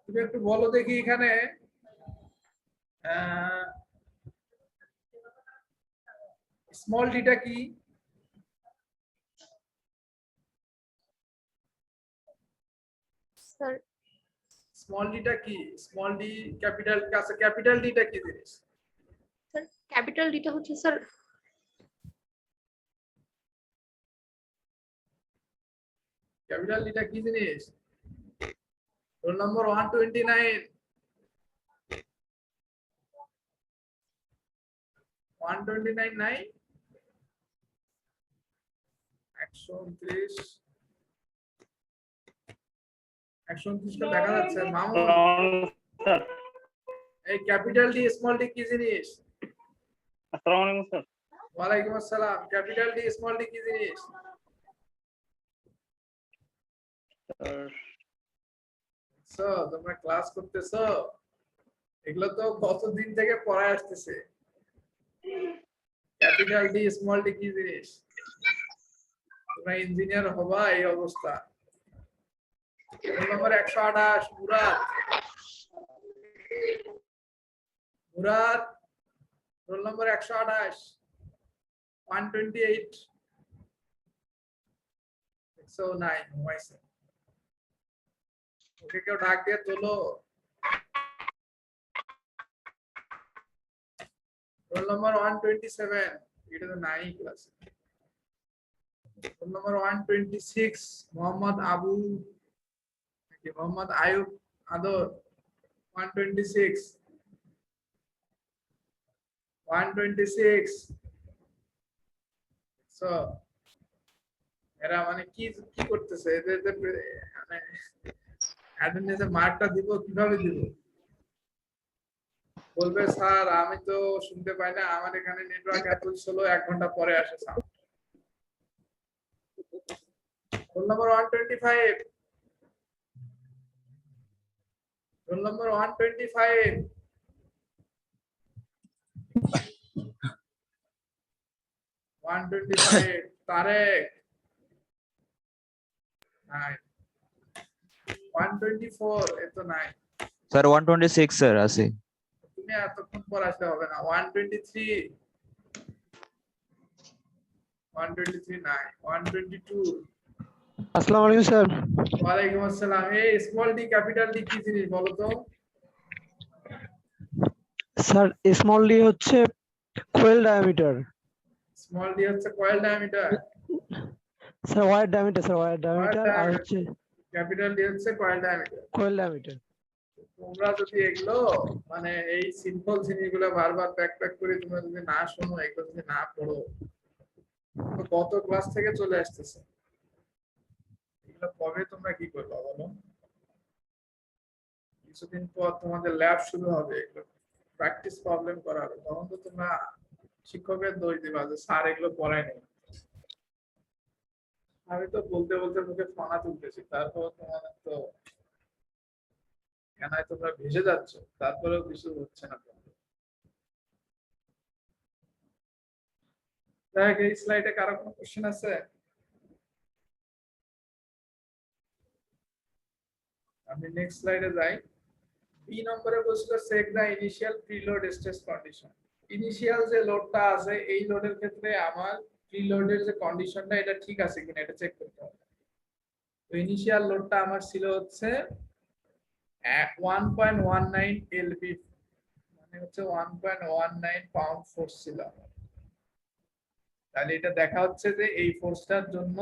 তুমি একটু বলো দেখি এখানে স্মল ডিটা কি? Sir, স্মল ডিটা কি? স্মল ডি ক্যাপিটাল কাছে, ক্যাপিটাল ডিটা কি জিনিস? sir. Capital data হচ্ছে sir. ক্যাপিটাল ডিটা কি জিনিস? রোল নম্বর 129 129 নাই 129 129 টা দেখা যাচ্ছে মামুন স্যার এই ক্যাপিটাল ডি স্মল ডি কি জিনিস আসসালামু আলাইকুম স্যার ওয়ালাইকুম আসসালাম ক্যাপিটাল ডি স্মল ডি কি জিনিস তোমরা ক্লাস করতেছো এগুলো তো কতদিন থেকে পড়ায় আসতেছে ক্যাপিটাল ডি স্মল ডি কি জিনিস তোমরা ইঞ্জিনিয়ার হবা এই অবস্থা roll number 128 Murad roll number 128 128 609 ঘুমাইছে ওকে কেউ ডাক দিয়ে তোলো রোল নম্বর 127 এটা তো নাই class roll number 126 Mohammad Abu নাকি মোহাম্মদ আয়ুব আদর 126 সো এরা মানে কি কি করতেছে এদের মানে অ্যাটেন্ডেন্সে মার্কটা দিব কিভাবে দিব বলবে স্যার আমি তো শুনতে পাই না আমার এখানে নেটওয়ার্ক এত স্লো 1 ঘন্টা পরে আসে sound roll number 125 roll number 125 125 Tareq নাই 124 এত নাই স্যার 126 স্যার আছে তুমি এতক্ষণ পর আসলে হবে না 123 নাই 122 আসসালামু আলাইকুম স্যার ওয়ালাইকুম আসসালাম এই স্মল ডি ক্যাপিটাল ডি কি জিনিস বলো তো স্যার স্মল ডি হচ্ছে কোয়েল ডায়ামিটার স্মল ডি হচ্ছে coil diameter sir wire diameter sir wire diameter আর হচ্ছে ক্যাপিটাল ডি হচ্ছে কয়েল ডায়ামিটার কোয়েল ডায়ামিটার তোমরা যদি এগুলো মানে এই সিম্পল জিনিসগুলো বারবার প্যাক করে তোমরা যদি না শোনো এগুলো যদি না পড়ো তো কত ক্লাস থেকে চলে আসতেছে এগুলো কবে তোমরা কি করবে বলো কিছুদিন পর তোমাদের ল্যাব শুরু হবে এগুলো প্র্যাকটিস প্রবলেম করা হবে তখন তো তোমরা শিক্ষকের দোষ দিবা যে স্যার এগুলো পড়ায়নি আমি তো বলতে বলতে মুখে ফোনা তুলতেছি তারপর তোমাদের তো কেন তোমরা ভেসে যাচ্ছ তারপরেও কিছু হচ্ছে না দেখ এই স্লাইডে কারো কোনো কোশ্চেন আছে আমি নেক্সট স্লাইডে যাই বি নম্বরে বলছিল check the initial preload stress condition initial যে লোডটা আছে এই লোডের ক্ষেত্রে আমার প্রিলোডের যে কন্ডিশনটা এটা ঠিক আছে কিনা এটা চেক করতে হবে তো ইনিশিয়াল লোডটা আমার ছিল হচ্ছে 1.19 এলবি মানে হচ্ছে 1.19 পাউন্ড ফোর্স ছিল তাহলে এটা দেখা হচ্ছে যে এই ফোর্সটার জন্য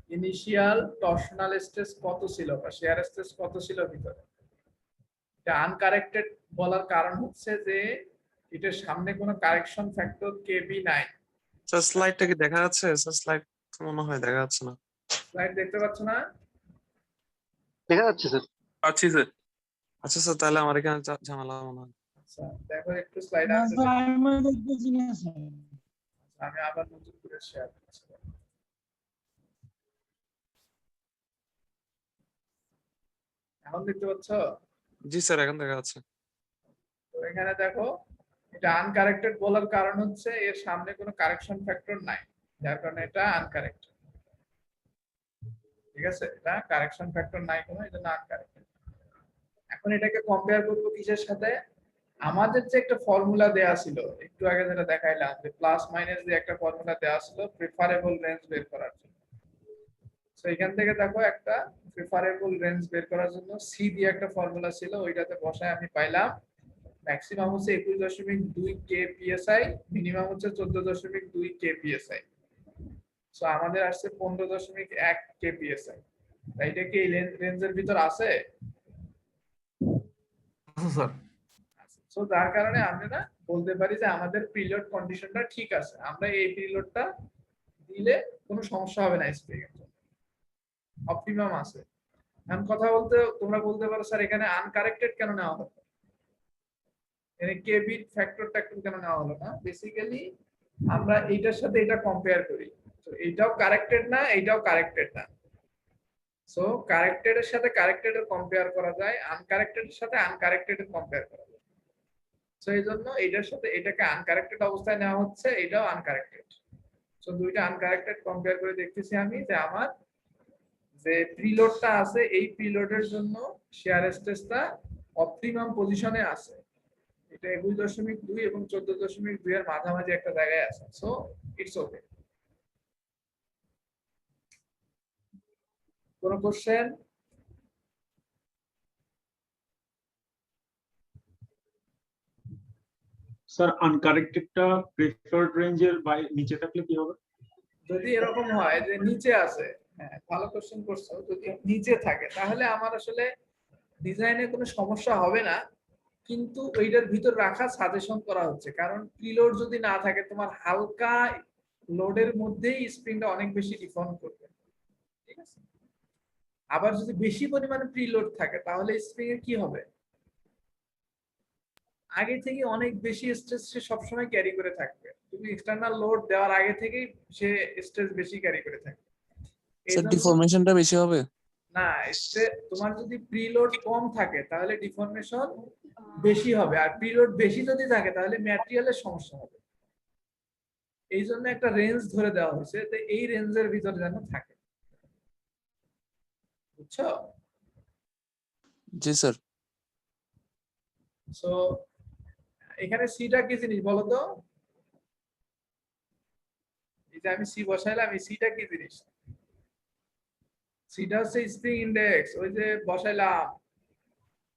ইনিশিয়াল টর্শনাল স্ট্রেস কত ছিল বা শিয়ার স্ট্রেস কত ছিল ভিতরে এটা আনকারেক্টেড বলার কারণ হচ্ছে যে এটার সামনে কোনো কারেকশন ফ্যাক্টর কেবি নাই স্যার স্লাইডটা কি দেখা যাচ্ছে স্যার স্লাইড মনে হয় দেখা যাচ্ছে না স্লাইড দেখতে পাচ্ছ না দেখা যাচ্ছে স্যার পাচ্ছি স্যার আচ্ছা স্যার তাহলে আমার এখানে ঝামেলা মনে হয় আচ্ছা দেখো একটু স্লাইড আছে আমি আবার নতুন করে শেয়ার করছি এখন দেখতে পাচ্ছ জি স্যার এখন দেখা যাচ্ছে তো এখানে দেখো এটা আনকারেক্টেড বলার কারণ হচ্ছে এর সামনে কোনো কারেকশন ফ্যাক্টর নাই যার কারণে এটা আনকারেক্টেড ঠিক আছে এটা কারেকশন ফ্যাক্টর নাই কোনো এটা না আনকারেক্টেড এখন এটাকে কম্পেয়ার করব কিসের সাথে আমাদের যে একটা ফর্মুলা দেয়া ছিল একটু আগে যেটা দেখাইলাম যে প্লাস মাইনাস দিয়ে একটা ফর্মুলা দেয়া ছিল প্রেফারেবল রেঞ্জ বের করার জন্য সো এখান থেকে দেখো একটা প্রেফারেবল রেঞ্জ বের করার জন্য সি দিয়ে একটা ফর্মুলা ছিল ওইটাতে বসায় আমি পাইলাম ম্যাক্সিমাম হচ্ছে 21.2 kpsi মিনিমাম হচ্ছে 14.2 kpsi সো আমাদের আসছে 15.1 kpsi তাই এটা কি রেঞ্জের ভিতর আছে স্যার। সো যার কারণে আমরা বলতে পারি যে আমাদের প্রিলোড কন্ডিশনটা ঠিক আছে, আমরা এই প্রিলোডটা দিলে কোনো সমস্যা হবে না, স্প্রিং এর জন্য অপটিমাম আছে। এখন কথা বলতে তোমরা বলতে পারো স্যার এখানে আনকারেক্টেড কেন নেওয়া হলো, এখানে কে বিট ফ্যাক্টরটা কেন নেওয়া হলো না? বেসিক্যালি আমরা এইটার সাথে এটা কম্পেয়ার করি, তো এইটাও কারেক্টেড না, এইটাও কারেক্টেড না। সো কারেক্টেড এর সাথে কারেক্টেড এর কম্পেয়ার করা যায়, আনকারেক্টেড এর সাথে আনকারেক্টেড এর কম্পেয়ার করা যায়। সো এই জন্য এটার সাথে এটাকে আনকারেক্টেড অবস্থায় নেওয়া হচ্ছে, এটাও আনকারেক্টেড। সো দুইটা আনকারেক্টেড কম্পেয়ার করে দেখতেছি আমি যে আমার যে প্রিলোডটা আছে এই প্রিলোডের জন্য শেয়ার স্ট্রেসটা অপটিমাম পজিশনে আছে, এটা 21.2 এবং 14.2 এর মাঝামাঝি একটা জায়গায় আছে। So it's okay. কোনো কোশ্চেন? স্যার আনকারেক্টেডটা প্রেফার্ড রেঞ্জের নিচে থাকলে কি হবে? যদি এরকম হয় যে নিচে আছে, হ্যাঁ ভালো কোশ্চেন করছো, যদি নিচে থাকে তাহলে আমার আসলে ডিজাইনে কোনো সমস্যা হবে না, কিন্তু ওইটার ভিতর রাখা সাজেশন করা হচ্ছে, কারণ প্রিলোড যদি না থাকে তোমার হালকা লোডের মধ্যেই স্প্রিংটা অনেক বেশি ডিফর্ম করবে, ঠিক আছে? আবার যদি বেশি পরিমাণে প্রিলোড থাকে তাহলে স্প্রিং এর কি হবে, আগে থেকে অনেক বেশি স্ট্রেস সে সবসময় ক্যারি করে থাকবে, তুমি এক্সটার্নাল লোড দেওয়ার আগে থেকেই সে স্ট্রেস বেশি ক্যারি করে থাকবে। স্যার ডিফরমেশনটা বেশি হবে না, তোমার যদি প্রিলোড কম থাকে তাহলে ডিফরমেশন বেশি হবে, আর প্রিলোড বেশি যদি থাকে তাহলে ম্যাটেরিয়ালের সমস্যা হবে। এই জন্য একটা রেঞ্জ ধরে দেওয়া হয়েছে, তো এই রেঞ্জের ভিতরে যেন থাকে, বুঝছো? জি স্যার। সো এখানে সিটা কি জিনিস বলো তো? এই যে আমি সি বসাইলাম, এই সিটা কি জিনিস? সিটা হচ্ছে স্প্রিং ইন্ডেক্স, ওই যে বসাইলাম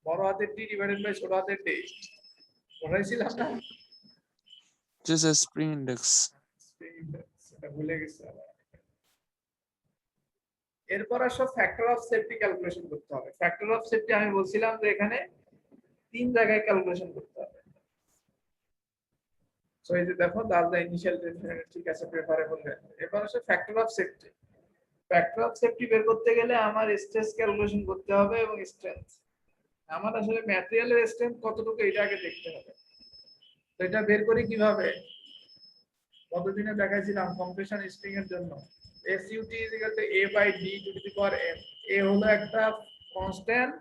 বড় হাতের টি ডিভাইডেড বাই ছোট হাতের ডি, বসাইছিলাম না? জি sir, spring index. Spring index এটা ভুলে গেছি আবার। এরপর আসো ফ্যাক্টর অফ সেফটি ক্যালকুলেশন করতে হবে। ফ্যাক্টর অফ সেফটি আমি বলছিলাম যে এখানে 3 জায়গায় ক্যালকুলেশন করতে হবে। সো এই যে দেখো দ্য ইনিশিয়াল ঠিক আছে, প্রেফারেবল ভ্যালু। এরপর আসো factor of safety. Factor of safety বের করতে গেলে আমার স্ট্রেস ক্যালকুলেশন করতে হবে এবং স্ট্রেংথ। আমার আসলে ম্যাটেরিয়ালের স্ট্রেংথ কতটুকু এটা আগে দেখতে হবে। তো এটা বের করি কিভাবে? কতদিনে দেখাইছিলাম কম্প্রেশন স্প্রিং এর জন্য SUT A/D⁴M। A হলো একটা কনস্ট্যান্ট,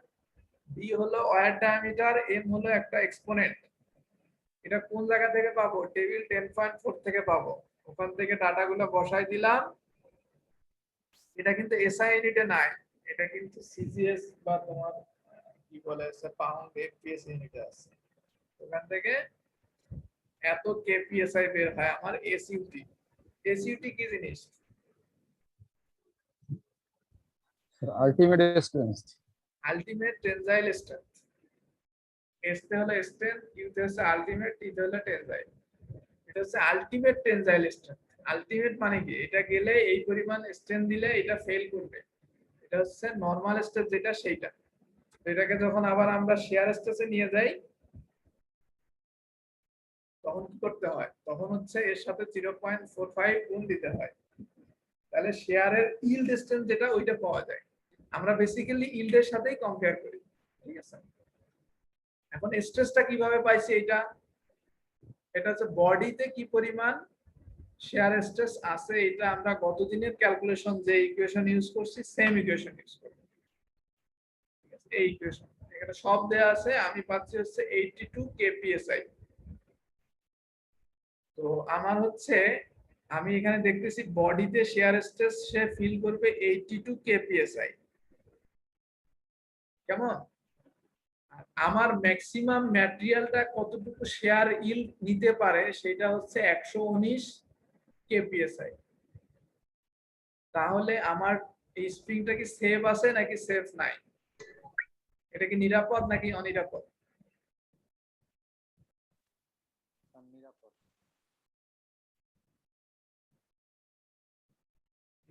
D হলো ওয়্যার ডায়ামিটার, M হলো একটা এক্সপোনেন্ট। এটা কোন জায়গা থেকে পাবো? টেবিল 10.4 থেকে পাবো। ওখান থেকে ডাটাগুলো বসাই দিলাম। এটা কিন্তু SI ইউনিটে নাই, এটা কিন্তু CGS বা তোমার কি বলে পাউন্ড FPS ইউনিটে আছে। ওখান থেকে এত KPSI বের হয় আমার SUT। SUT কি জিনিস? Ultimate strength. Ultimate টেনজাইল strength. S তে হলো স্ট্রেংথ, U তে হচ্ছে আলটিমেট, T তে হলো টেনজাইল। এটা হচ্ছে আলটিমেট টেনজাইল স্ট্রেংথ। আলটিমেট মানে কি? এটা গেলে এই পরিমাণ স্ট্রেংথ দিলে এটা ফেল করবে। এটা হচ্ছে নরমাল স্ট্রেস যেটা সেইটা। এটাকে যখন আবার আমরা শেয়ার স্ট্রেসে নিয়ে যাই তখন কি করতে হয়? তখন হচ্ছে এর সাথে 0.45 গুণ দিতে হয়, তাহলে শেয়ারের ইল্ড স্ট্রেংথ যেটা ওইটা পাওয়া যায়। আমরা বেসিক্যালি ইল্ডের সাথেই কম্পেয়ার করি, ঠিক আছে? এখন স্ট্রেসটা কিভাবে পাইছি? এটা হচ্ছে বডিতে কি পরিমাণ শেয়ার স্ট্রেস আছে, এটা আমরা গত দিনের ক্যালকুলেশন যে ইকুয়েশন ইউজ করছি সেম ইকুয়েশন ইউজ করব, ঠিক আছে? এই ইকুয়েশন এখানে সব দেয়া আছে, আমি পাচ্ছি হচ্ছে 82 kpsi। তো আমার হচ্ছে আমি এখানে দেখতেছি বডিতে শেয়ার স্ট্রেস সে ফিল করবে 82 kpsi, কেমন? আর আমার ম্যাক্সিমাম ম্যাটেরিয়ালটা কতটুকু শেয়ার ইল্ড নিতে পারে সেটা হচ্ছে 119 kpsi। তাহলে আমার এই স্প্রিংটা কি সেফ আছে নাকি সেফ নাই? এটা কি নিরাপদ নাকি অনিরাপদ?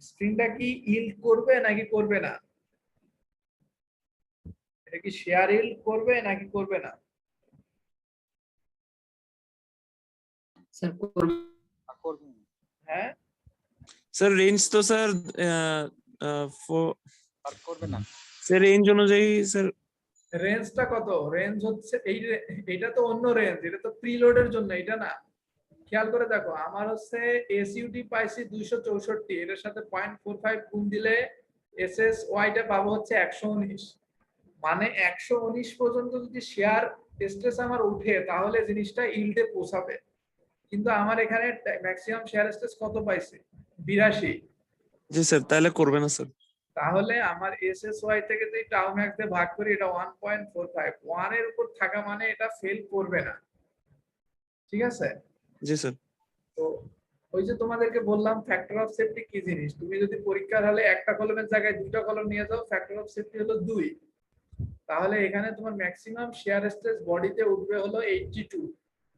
স্প্রিংটা কি ইল্ড করবে নাকি করবে না? এটা কি শেয়ার ইল্ড করবে নাকি করবে না? স্যার করবে হ্যাঁ স্যার রেঞ্জ তো স্যার স্যার রেঞ্জ অনুযায়ী স্যার রেঞ্জটা কত? রেঞ্জ হচ্ছে এইটা তো অন্য রেঞ্জ, এটা তো প্রিলোডের জন্য, এটা না। খেয়াল করে দেখো, আমার হচ্ছে এসইউটি পাইছি 264, এটার সাথে 0.45 গুণ দিলে এসএসওয়াই টা পাবো হচ্ছে 119। মানে 119 পর্যন্ত যদি শেয়ার স্ট্রেস আমার উঠে তাহলে জিনিসটা ইল্ডে পৌঁছাবে। কিন্তু আমার এখানে ম্যাক্সিমাম শেয়ার স্ট্রেস কত পাইছি? 82। জি স্যার, তাহলে করবে না স্যার। তাহলে আমার এসএসওয়াই থেকে যদি টাউ ম্যাক্স দিয়ে ভাগ করি, এটা 1.45, 1 এর উপর থাকা মানে এটা ফেল করবে না। ঠিক আছে? জি স্যার। তো ওই যে তোমাদেরকে বললাম ফ্যাক্টর অফ সেফটি কি জিনিস, তুমি যদি পরীক্ষার হলে একটা কলমের জায়গায় দুইটা কলম নিয়ে যাও, ফ্যাক্টর অফ সেফটি হলো 2, তাহলে এখানে তোমার ম্যাক্সিমাম শেয়ার স্ট্রেস বডিতে উঠবে হলো 82।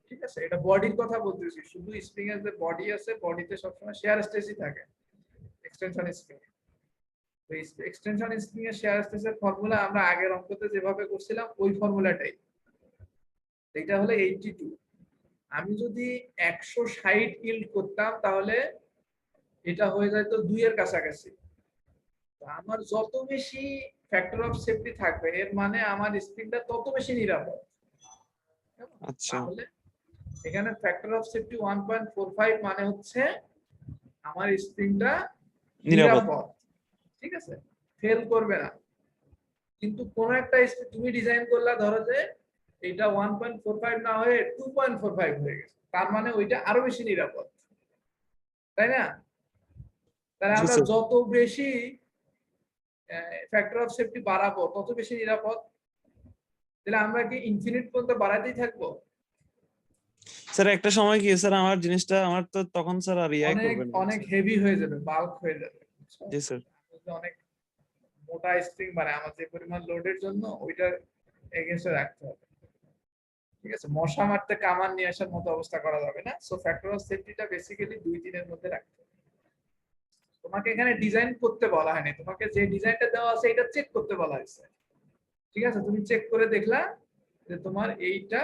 ঠিক আছে? এটা বডির কথা বলতেছি, শুধু স্প্রিং এর যে বডি আছে, বডিতে সবসময় শেয়ার স্ট্রেসই থাকে এক্সটেনশন স্প্রিং। তো এক্সটেনশন স্প্রিং এর শেয়ার স্ট্রেসের ফর্মুলা আমরা আগের অঙ্কতে যেভাবে করছিলাম ওই ফর্মুলাটাই, এটা হলো 82। আমি যদি 160 ইল্ড করতাম তাহলে এটা হয়ে যেত 2 এর কাছাকাছি। আমার যত বেশি ফ্যাক্টর অফ সেফটি থাকবে এর মানে আমার স্প্রিংটা তত বেশি নিরাপদ। আচ্ছা। তাহলে এখানে ফ্যাক্টর অফ সেফটি 1.45 মানে হচ্ছে আমার স্প্রিংটা নিরাপদ। নিরাপদ। ঠিক আছে? ফেল করবে না। কিন্তু কোন একটা তুমি ডিজাইন করলা, ধরো যে এটা 1.45 না হয়ে 2.45 হয়ে গেছে, তার মানে ওইটা আরো বেশি নিরাপদ, তাই না? তাহলে আমরা যত বেশি ফ্যাক্টর অফ সেফটি বাড়াবো তত বেশি নিরাপদ। তাহলে আমরা কি ইনফিনিট পর্যন্ত বাড়াতেই থাকবো? স্যার একটা সময় কি স্যার আমার জিনিসটা আমার তো তখন স্যার আর রিয়াক্ট অনেক করবে না। অনেক হেভি হয়ে যাবে, বাল্ক হয়ে যাবে। জি স্যার। অনেক মোটা স্প্রিং মানে আমার যে পরিমাণ লোডের জন্য ওইটার এগেইনস্টে রাখতে হবে। ঠিক আছে? মশা মারতে কামান নিয়ে আসার মতো অবস্থা করা যাবে না। সো ফ্যাক্টর অফ সেফটিটা বেসিক্যালি 2-3 এর মধ্যে রাখতে হবে। তোমাকে এখানে ডিজাইন করতে বলা হয়নি, তোমাকে যে ডিজাইনটা দেওয়া আছে এটা চেক করতে বলা হয়েছে। ঠিক আছে? তুমি চেক করে দেখলা যে তোমার এইটা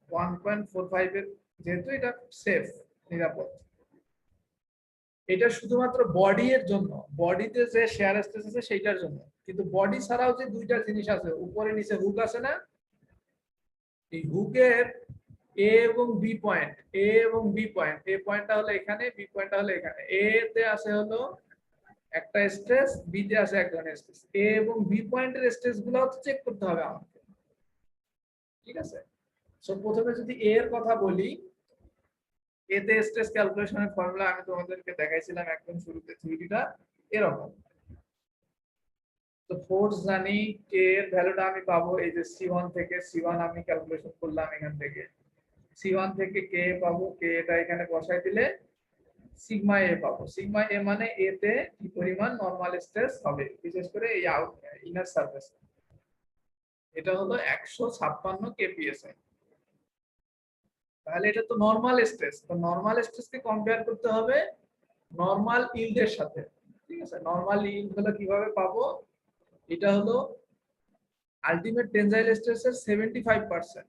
1.45 এর, যেহেতু এটা সেফ, নিরাপদ। এটা শুধুমাত্র বডি এর জন্য, বডিতে যে শেয়ার স্ট্রেস আছে সেইটার জন্য। কিন্তু বডি ছাড়াও যে দুইটা জিনিস আছে, উপরে নিচে হুক আছে না, এই হুকের এ এবং বি পয়েন্ট, এ এবং বি পয়েন্ট, এ পয়েন্টটা হলো এখানে, বি পয়েন্টটা হলো এখানে। এ তে আছে হলো একটা স্ট্রেস, বি তে আছে এক ধরনের স্ট্রেস। এ এবং বি পয়েন্টের স্ট্রেস গুলো চেক করতে হবে আমাকে। ঠিক আছে? সো প্রথমে যদি এ এর কথা বলি, এতে স্ট্রেস ক্যালকুলেশনের ফর্মুলা আমি তোমাদেরকে দেখাইছিলাম একদম শুরুতে, থিওরিটা এরকম। তো ফোর্স জানি, কে এর ভ্যালুটা আমি পাবো এই যে C1 থেকে, C1 আমি ক্যালকুলেশন করলাম এখান থেকে, C1 থেকে কে পাবো, কে এটা এখানে বসাই দিলে সিগমা এ পাবো। সিগমা এ মানে এ তে কি পরিমাণ নরমাল স্ট্রেস হবে, বিশেষ করে এই ইনার সারফেস। এটা হলো 156 kPSI। তাহলে এটা তো নরমাল স্ট্রেস, তো নরমাল স্ট্রেসকে কম্পেয়ার করতে হবে নরমাল ইল্ডের সাথে। ঠিক আছে? নরমাল ইল্ড হলো কিভাবে পাবো, এটা হলো আলটিমেট টেনজাইল স্ট্রেসের 75%।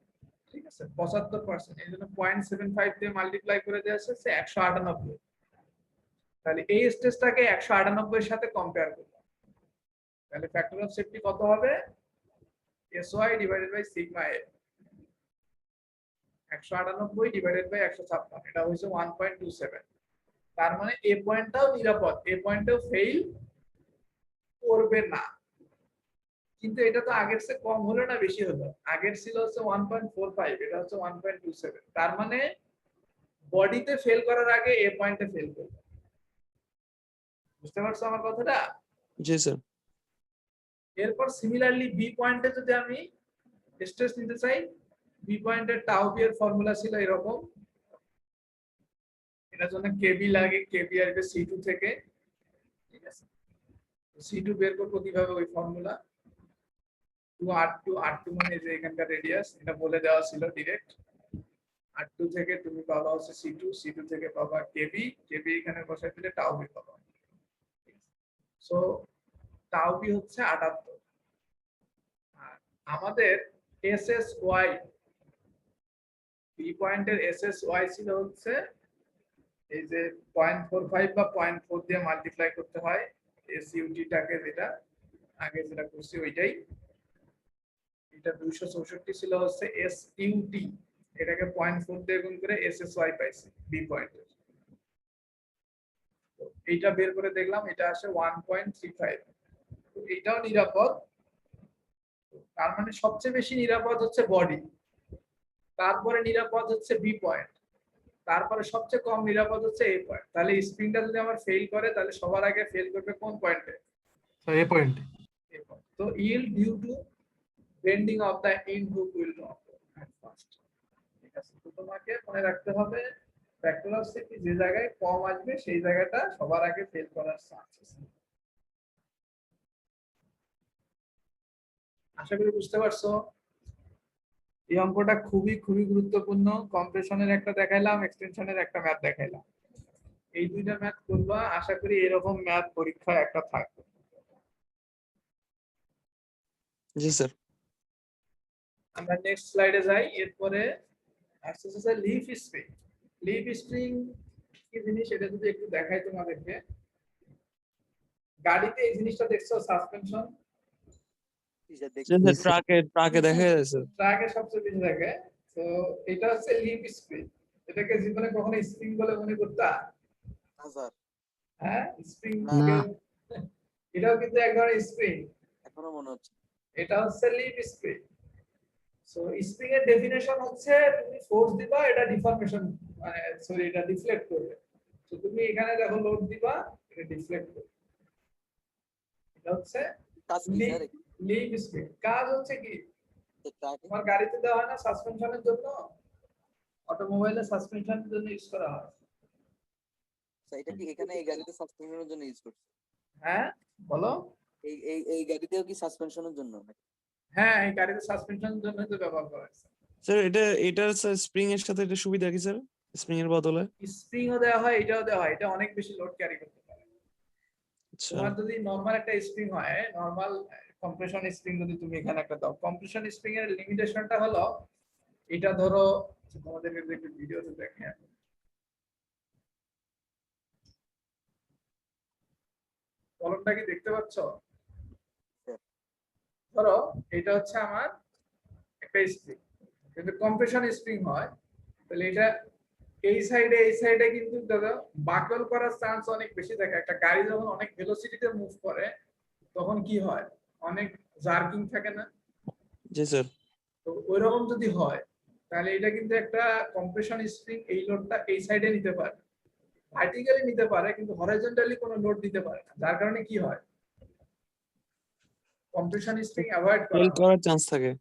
ঠিক আছে? 75%, এই জন্য 0.75 দিয়ে মাল্টিপ্লাই করে দেওয়া আছে 198। তাহলে এই স্ট্রেসটাকে 198 এর সাথে কম্পেয়ার করব, তাহলে ফ্যাক্টর অফ সেফটি কত হবে? SY divided by sigma A. 198 divided by 156, এটা হইছে 1.27। তার মানে এ পয়েন্টটাও নিরাপদ, এ পয়েন্টেও ফেল করবে না। কিন্তু এটা তো আগের চেয়ে কম হলো না বেশি হলো? আগের ছিল হচ্ছে 1.45, এটা হচ্ছে 1.27। তার মানে বডিতে ফেল করার আগে এ পয়েন্টে ফেল করবে। বুঝতে পারছো আমার কথাটা? জি স্যার। এরপর সিমিলারলি বি পয়েন্টে যদি আমি স্ট্রেস নিতে চাই, বি পয়েন্টের টাউ বি এর ফর্মুলা ছিল এরকম। এটার জন্য কেবি লাগে, কেবি আসবে C2 থেকে। ঠিক আছে? C2 বের করবো কিভাবে, ওই ফর্মুলা 2R2, R2 মানে যে এখানকার রেডিয়াস, এটা বলে দেওয়া ছিল ডিরেক্ট। R2 থেকে তুমি পাবা হচ্ছে C2, C2 থেকে পাবা কেবি, কেবি এখানে বসাই দিলে টাউ বি পাবা। সো টাউ বি হচ্ছে 78। আর আমাদের SSY, বি পয়েন্টের SSY ছিল হচ্ছে এই যে 0.45 বা 0.4 দিয়ে মাল্টিপ্লাই করতে হয় এসইউটিটাকে, যেটা আগে যেটা করছি ওইটাই। এটা 264 ছিল হচ্ছে এসইউটি, এটাকে 0.4 দিয়ে গুণ করে এসএসওয়াই পাইছি বি পয়েন্টের। এইটা বের করে দেখলাম, এটা আসে 1.35। তো এটাও নিরাপদ। তার মানে সবচেয়ে বেশি নিরাপদ হচ্ছে বডি, তারপরে নিরাপদ হচ্ছে বি পয়েন্ট, তারপরে সবচেয়ে কম নিরাপদ হচ্ছে এ পয়েন্ট। তাহলে স্প্রিংটা যদি আমার ফেল করে তাহলে সবার আগে ফেল করবে কোন পয়েন্টে? এ পয়েন্টে। তো yield due to bending of the end hook will not at first। ঠিক আছে, তো তোমাকে মনে রাখতে হবে ফ্যাক্টর অফ সেফটি যে জায়গায় কম আসবে সেই জায়গাটা সবার আগে ফেল করার চান্স আছে। আশা করি বুঝতে পারছো। এই অঙ্কটা খুবই খুবই গুরুত্বপূর্ণ। কম্প্রেশনের একটা দেখাইলাম, এক্সটেনশনের একটা ম্যাথ দেখাইলাম। এই দুইটা ম্যাথ করবা, আশা করি এরকম ম্যাথ পরীক্ষায় একটা থাকবে। জি স্যার। আমরা নেক্সট স্লাইডে যাই। এরপরে আসছে হচ্ছে লিফ স্প্রিং। লিফ স্প্রিং কি জিনিস এটা যদি একটু দেখাই তোমাদেরকে। গাড়িতে এই জিনিসটা দেখছো, সাসপেনশন। জি স্যার, ট্রাকে দেখা যাচ্ছে। ট্রাকে সবচেয়ে বেশি থাকে। তো এটা হচ্ছে লিফ স্প্রিং। এটাকে জীবনে কখনো স্প্রিং বলে মনে করতা? না স্যার, হ্যাঁ, স্প্রিং। না। এটাও কিন্তু এক ধরনের স্প্রিং। এখনো মনে হচ্ছে। এটা হচ্ছে লিফ স্প্রিং। সো স্প্রিং এর ডেফিনেশন হচ্ছে তুমি ফোর্স দিবা, এটা ডিফর্মেশন মানে সরি এটা ডিফ্লেক্ট করবে। তো তুমি এখানে দেখো লোড দিবা, এটা ডিফ্লেক্ট করবে। এটা হচ্ছে কাজ কি স্যার? Leaf spring. কাজ হচ্ছে কি, ট্রাকে তোমার গাড়িতে দেওয়া হয় না সাসপেনশনের জন্য, অটোমোবাইলে সাসপেনশনের জন্য ইউজ করা হয়। এটা কি এখানে এই গাড়িতে সাসপেনশনের জন্য ইউজ করছে? হ্যাঁ বলো। এই গাড়িতেও কি সাসপেনশনের জন্য? হ্যাঁ, এই গাড়িতে সাসপেনশনের জন্য তো ব্যবহার করা হয়েছে। স্যার এটা স্প্রিং এর সাথে এটা সুবিধা কি স্যার? স্প্রিং এর বদলে স্প্রিংও দেওয়া হয়, এটাও দেওয়া হয়। এটা অনেক বেশি লোড ক্যারি করতে পারে। আচ্ছা। তোমার যদি নরমাল একটা স্প্রিং হয়, নরমাল কম্প্রেশন স্প্রিং যদি তুমি এখানে একটা দাও, কম্প্রেশন স্প্রিং এর লিমিটেশনটা হলো এটা ধরো তোমাদেরকে একটু ভিডিওতে দেখে কলমটা কি দেখতে পাচ্ছ? ধরো এটা হচ্ছে আমার একটা স্প্রিং, কিন্তু কম্প্রেশন স্প্রিং হয়, তাহলে এটা এই সাইডে কিন্তু দাদা বাকল করার চান্স অনেক বেশি থাকে। একটা গাড়ি যখন অনেক ভেলোসিটিতে মুভ করে তখন কি হয়, অনেক জার্কিং থাকে না? জি স্যার। তো ওইরকম যদি হয় তাহলে এটা কিন্তু একটা কম্প্রেশন স্প্রিং এই লোডটা এই সাইডে নিতে পারে, ভার্টিক্যালি নিতে পারে, কিন্তু হরাইজন্টালি কোনো লোড দিতে পারে না। যার কারণে কি হয়, কম্প্রেশন স্প্রিং অ্যাভয়েড ফেল করার চান্স থাকে।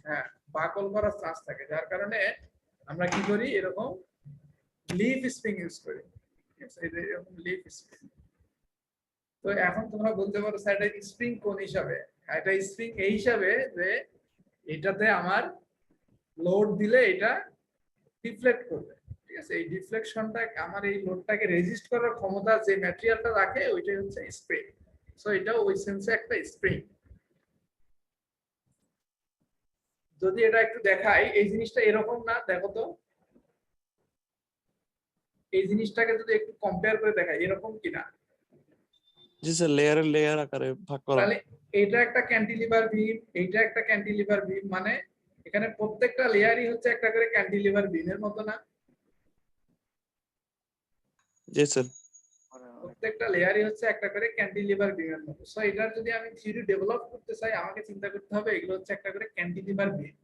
হ্যাঁ, বাকল করার চান্স থাকে। যার কারণে আমরা কি করি, এরকম লিফ স্প্রিং ইউজ করি। এরকম লিফ স্প্রিং। তো এখন তোমরা বলতে পারো স্যার এটা স্প্রিং কোন হিসাবে? এটা স্প্রিং এই হিসাবে যে এটাতে আমার লোড দিলে এটা ডিফ্লেক্ট করবে। ঠিক আছে, এই ডিফ্লেকশনটা আমার এই লোডটাকে রেজিস্ট করার ক্ষমতা যে ম্যাটেরিয়ালটা রাখে ওইটাই হচ্ছে স্প্রিং। সো এটা ওই সেন্সে একটা স্প্রিং। যদি এটা একটু দেখাই, এই জিনিসটা এরকম না, দেখো তো এই জিনিসটাকে যদি একটু কম্পেয়ার করে দেখাই এরকম কিনা। জি স্যার, লেয়ার আকারে ভাগ করা। তাহলে এটা একটা ক্যান্টিলিভার বিম, এইটা একটা ক্যান্টিলিভার বিম, মানে এখানে প্রত্যেকটা লেয়ারই হচ্ছে একটা করে ক্যান্টিলিভার বিমের মতো না? জি স্যার। প্রত্যেকটা লেয়ারই হচ্ছে একটা করে ক্যান্টিলিভার বিমের মতো। সো এটার যদি আমি থিওরি ডেভেলপ করতে চাই, আমাকে চিন্তা করতে হবে এগুলো হচ্ছে একটা করে ক্যান্টিলিভার বিম।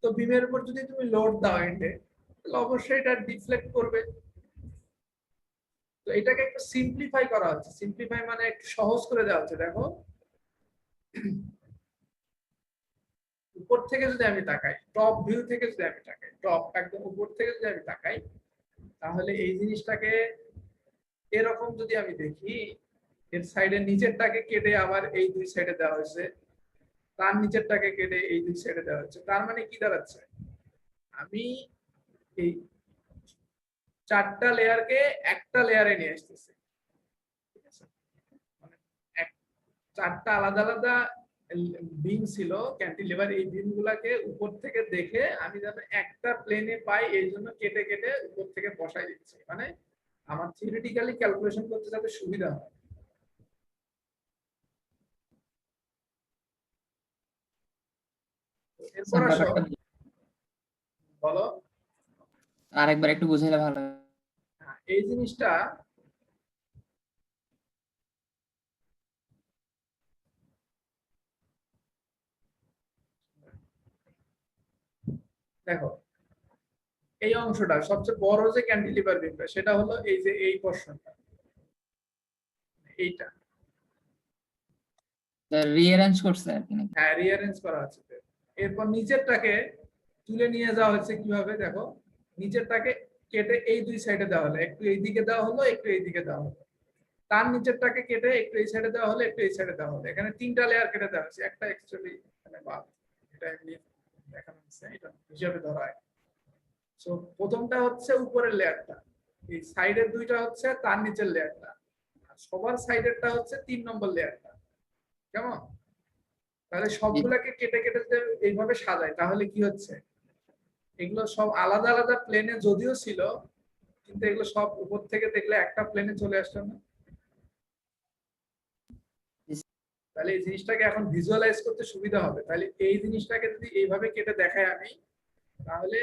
তো বিমের উপর যদি তুমি লোড দাও এন্ডে, তাহলে অবশ্যই এটা ডিফ্লেক্ট করবে। তো এটাকে একটু সিম্পলিফাই করা হচ্ছে। সিম্পলিফাই মানে একটু সহজ করে দেওয়া হচ্ছে। দেখো উপর থেকে যদি আমি তাকাই, টপ ভিউ থেকে যদি আমি তাকাই, টপ একদম উপর থেকে যদি আমি তাকাই, তাহলে এই জিনিসটাকে এরকম যদি আমি দেখি, এর সাইডের নিচেরটাকে কেটে আবার এই দুই সাইডে দেওয়া হয়েছে, তার নিচেরটাকে কেটে এই দুই সাইডে দেওয়া হচ্ছে। তার মানে কি দাঁড়াচ্ছে, আমি এই চারটা লেয়ারকে একটা লেয়ারে নিয়ে আসতেছি। ঠিক আছে, মানে চারটা আলাদা আলাদা বিম ছিল ক্যান্টিলিভার, এই বিম গুলাকে উপর থেকে দেখে আমি যেন একটা প্লেনে পাই এই জন্য কেটে কেটে উপর থেকে বসাই দিচ্ছি। মানে আমার থিওরিটিক্যালি ক্যালকুলেশন করতে যাতে সুবিধা হয়। এরপর স্যার আসো, ব্যাপারটা বলো। আরেকবার একটু বুঝাইলে ভালো হয়। এই জিনিসটা দেখো, এই অংশটা সবচেয়ে বড় যে ক্যান্টিলিভার বিমটা সেটা হলো এই যে এই পোরশনটা, এইটা। রিঅ্যারেঞ্জ করছে আর কি নাকি? হ্যাঁ, রিঅ্যারেঞ্জ করা আছে। এরপর নিচেরটাকে তুলে নিয়ে যাওয়া হচ্ছে কিভাবে, দেখো নিচেরটাকে কেটে এই দুই সাইডে দেওয়া হলো, একটু এই দিকে দেওয়া হলো, একটু এই দিকে দেওয়া হলো। তার নিচেরটাকে কেটে একটু এই সাইডে দেওয়া হলো, একটু এই সাইডে দেওয়া হলো। এখানে 3টা লেয়ার কেটে দেওয়া হচ্ছে, একটা অ্যাকচুয়ালি মানে বাদ, এটা এমনি দেখানো হচ্ছে, এটা হিসাবে ধরা হয়। সো প্রথমটা হচ্ছে উপরের লেয়ারটা, এই সাইডের দুইটা হচ্ছে তার নিচের লেয়ারটা, আর সবার সাইডেরটা হচ্ছে 3 নম্বর লেয়ারটা। কেমন? তাহলে সবগুলাকে কেটে কেটে যদি এইভাবে সাজায় তাহলে কি হচ্ছে, এগুলো সব আলাদা আলাদা প্লেনে যদিও ছিল, কিন্তু এগুলো সব উপর থেকে দেখলে একটা প্লেনে চলে আসছে না। তাহলে এই জিনিসটাকে এখন ভিজুয়ালাইজ করতে সুবিধা হবে। তাহলে এই জিনিসটাকে যদি এইভাবে কেটে দেখাই আমি, তাহলে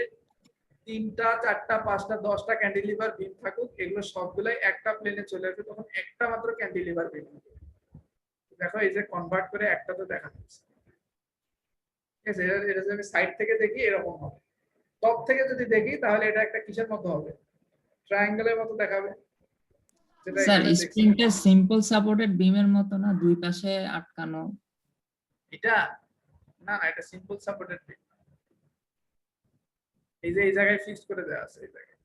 3টা 4টা 5টা 10টা ক্যান্টিলিভার বিম থাকুক, এগুলো সবগুলাই একটা প্লেনে চলে আসবে, তখন একটা মাত্র ক্যান্টিলিভার বিম হবে। দেখো এই যে কনভার্ট করে একটা তো দেখা যাচ্ছে, ঠিক আছে? এটা যদি আমি সাইড থেকে দেখি এরকম হবে, টপ থেকে যদি দেখি তাহলে এটা একটা কিসের মতো হবে, ট্রায়াঙ্গেলের মতো দেখাবে। যেটা স্যার এখানে দেখছি। স্প্রিংটা সিম্পল সাপোর্টেড বিমের মতো না, দুই পাশে আটকানো? এটা না না, এটা সিম্পল সাপোর্টেড বিম। এই যে এই জায়গায় ফিক্স করে দেওয়া আছে, এই জায়গায়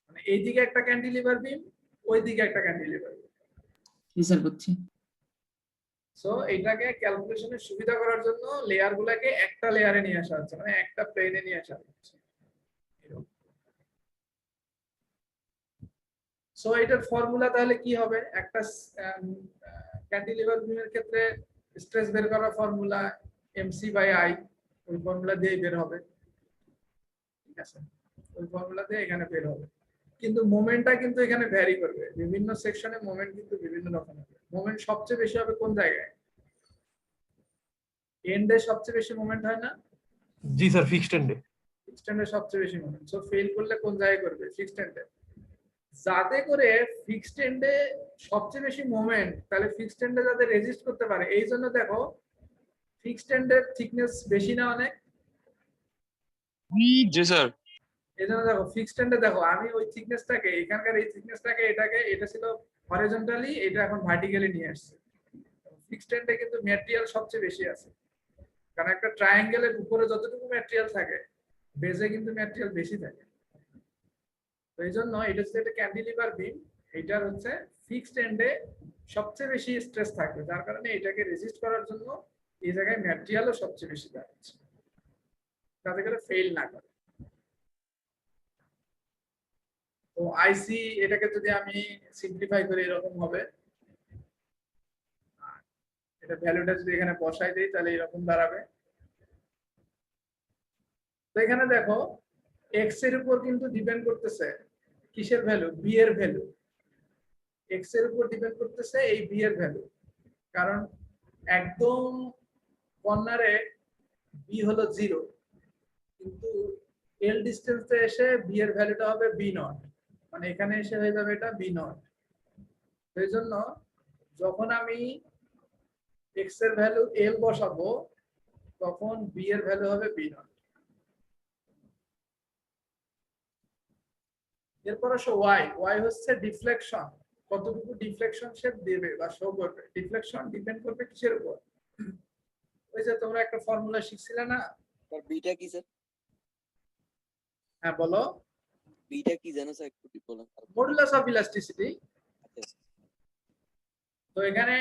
মানে এইদিকে একটা ক্যান্টিলিভার বিম, ওইদিকে একটা ক্যান্টিলিভার বিম। জি স্যার বুঝছি। সো এইটাকে ক্যালকুলেশনের সুবিধা করার জন্য লেয়ার গুলাকে একটা লেয়ারে নিয়ে আসা হচ্ছে, মানে একটা প্লেনে নিয়ে আসা হচ্ছে। সো এটার ফর্মুলা তাহলে কি হবে, একটা ক্যান্টিলিভার বিমের ক্ষেত্রে স্ট্রেস বের করার ফর্মুলা mc/i, ওই ফর্মুলা দিয়ে বের হবে, ঠিক আছে? ওই ফর্মুলা দিয়ে এখানে বের হবে। কিন্তু মোমেন্টটা কিন্তু এখানে ভ্যারি করবে, বিভিন্ন সেকশনে মোমেন্ট কিন্তু বিভিন্ন রকম হবে। মোমেন্ট সবচেয়ে বেশি হবে কোন জায়গায়? এন্ডে সবচেয়ে বেশি মোমেন্ট হয় না? জি স্যার, ফিক্সড এন্ডে। ফিক্সড এন্ডে সবচেয়ে বেশি মোমেন্ট। সো ফেল করলে কোন জায়গায় করবে? ফিক্সড এন্ডে। যাতে করে ফিক্সড এন্ডে সবচেয়ে বেশি মোমেন্ট, তাহলে ফিক্সড এন্ডে যাতে রেজিস্ট করতে পারে, এই জন্য দেখো ফিক্সড এন্ডের থিকনেস বেশি না অনেক? জি স্যার। এই জন্য দেখো ফিক্সড এন্ডে, দেখো আমি ওই থিকনেসটাকে, এখানকার এই থিকনেসটাকে, এটা ছিল হরিজন্টালি, এটা এখন ভার্টিক্যালি নিয়ে আসছে। ফিক্সড এন্ডে কিন্তু ম্যাটেরিয়াল সবচেয়ে বেশি আছে, কারণ একটা ট্রায়াঙ্গেলের উপরে যতটুকু ম্যাটেরিয়াল থাকে, বেজে কিন্তু ম্যাটেরিয়াল বেশি থাকে। তো এই জন্য এটা হচ্ছে একটা ক্যান্টিলিভার বিম, এটার হচ্ছে ফিক্সড এন্ডে সবচেয়ে বেশি স্ট্রেস থাকবে, যার কারণে এটাকে রেজিস্ট করার জন্য এই জায়গায় ম্যাটেরিয়ালও সবচেয়ে বেশি দাঁড়াচ্ছে, যাতে করে ফেল না করে। তো আইসি এটাকে যদি আমি সিম্পলিফাই করি এরকম হবে, এটা ভ্যালুটা যদি এখানে বসাই দেই তাহলে এরকম দাঁড়াবে। তো এখানে দেখো এক্স এর উপর কিন্তু ডিপেন্ড করতেছে কিসের ভ্যালু, বি এর ভ্যালু। এক্স এর উপর ডিপেন্ড করতেছে এই বি এর ভ্যালু, কারণ একদম কর্নারে বি হলো 0, কিন্তু এল ডিসটেন্সে এসে বি এর ভ্যালুটা হবে বি নট, মানে এখানে এসে হয়ে যাবে এটা বি নট। সেই জন্য যখন আমি এক্স এর ভ্যালু এল বসাবো, তখন বি এর ভ্যালু হবে বি নট। এরপর আসো ওয়াই। ওয়াই হচ্ছে ডিফ্লেকশন, কতটুকু ডিফ্লেকশন সে দেবে বা শো করবে। ডিফ্লেকশন ডিপেন্ড করবে কিসের উপর? ওই যে তোমরা একটা ফর্মুলা শিখছিলে না? স্যার বিটা কি স্যার? হ্যাঁ বলো। বিটা কি জানো স্যার, একটু বলেন। Modulus of elasticity. আচ্ছা। তো এখানে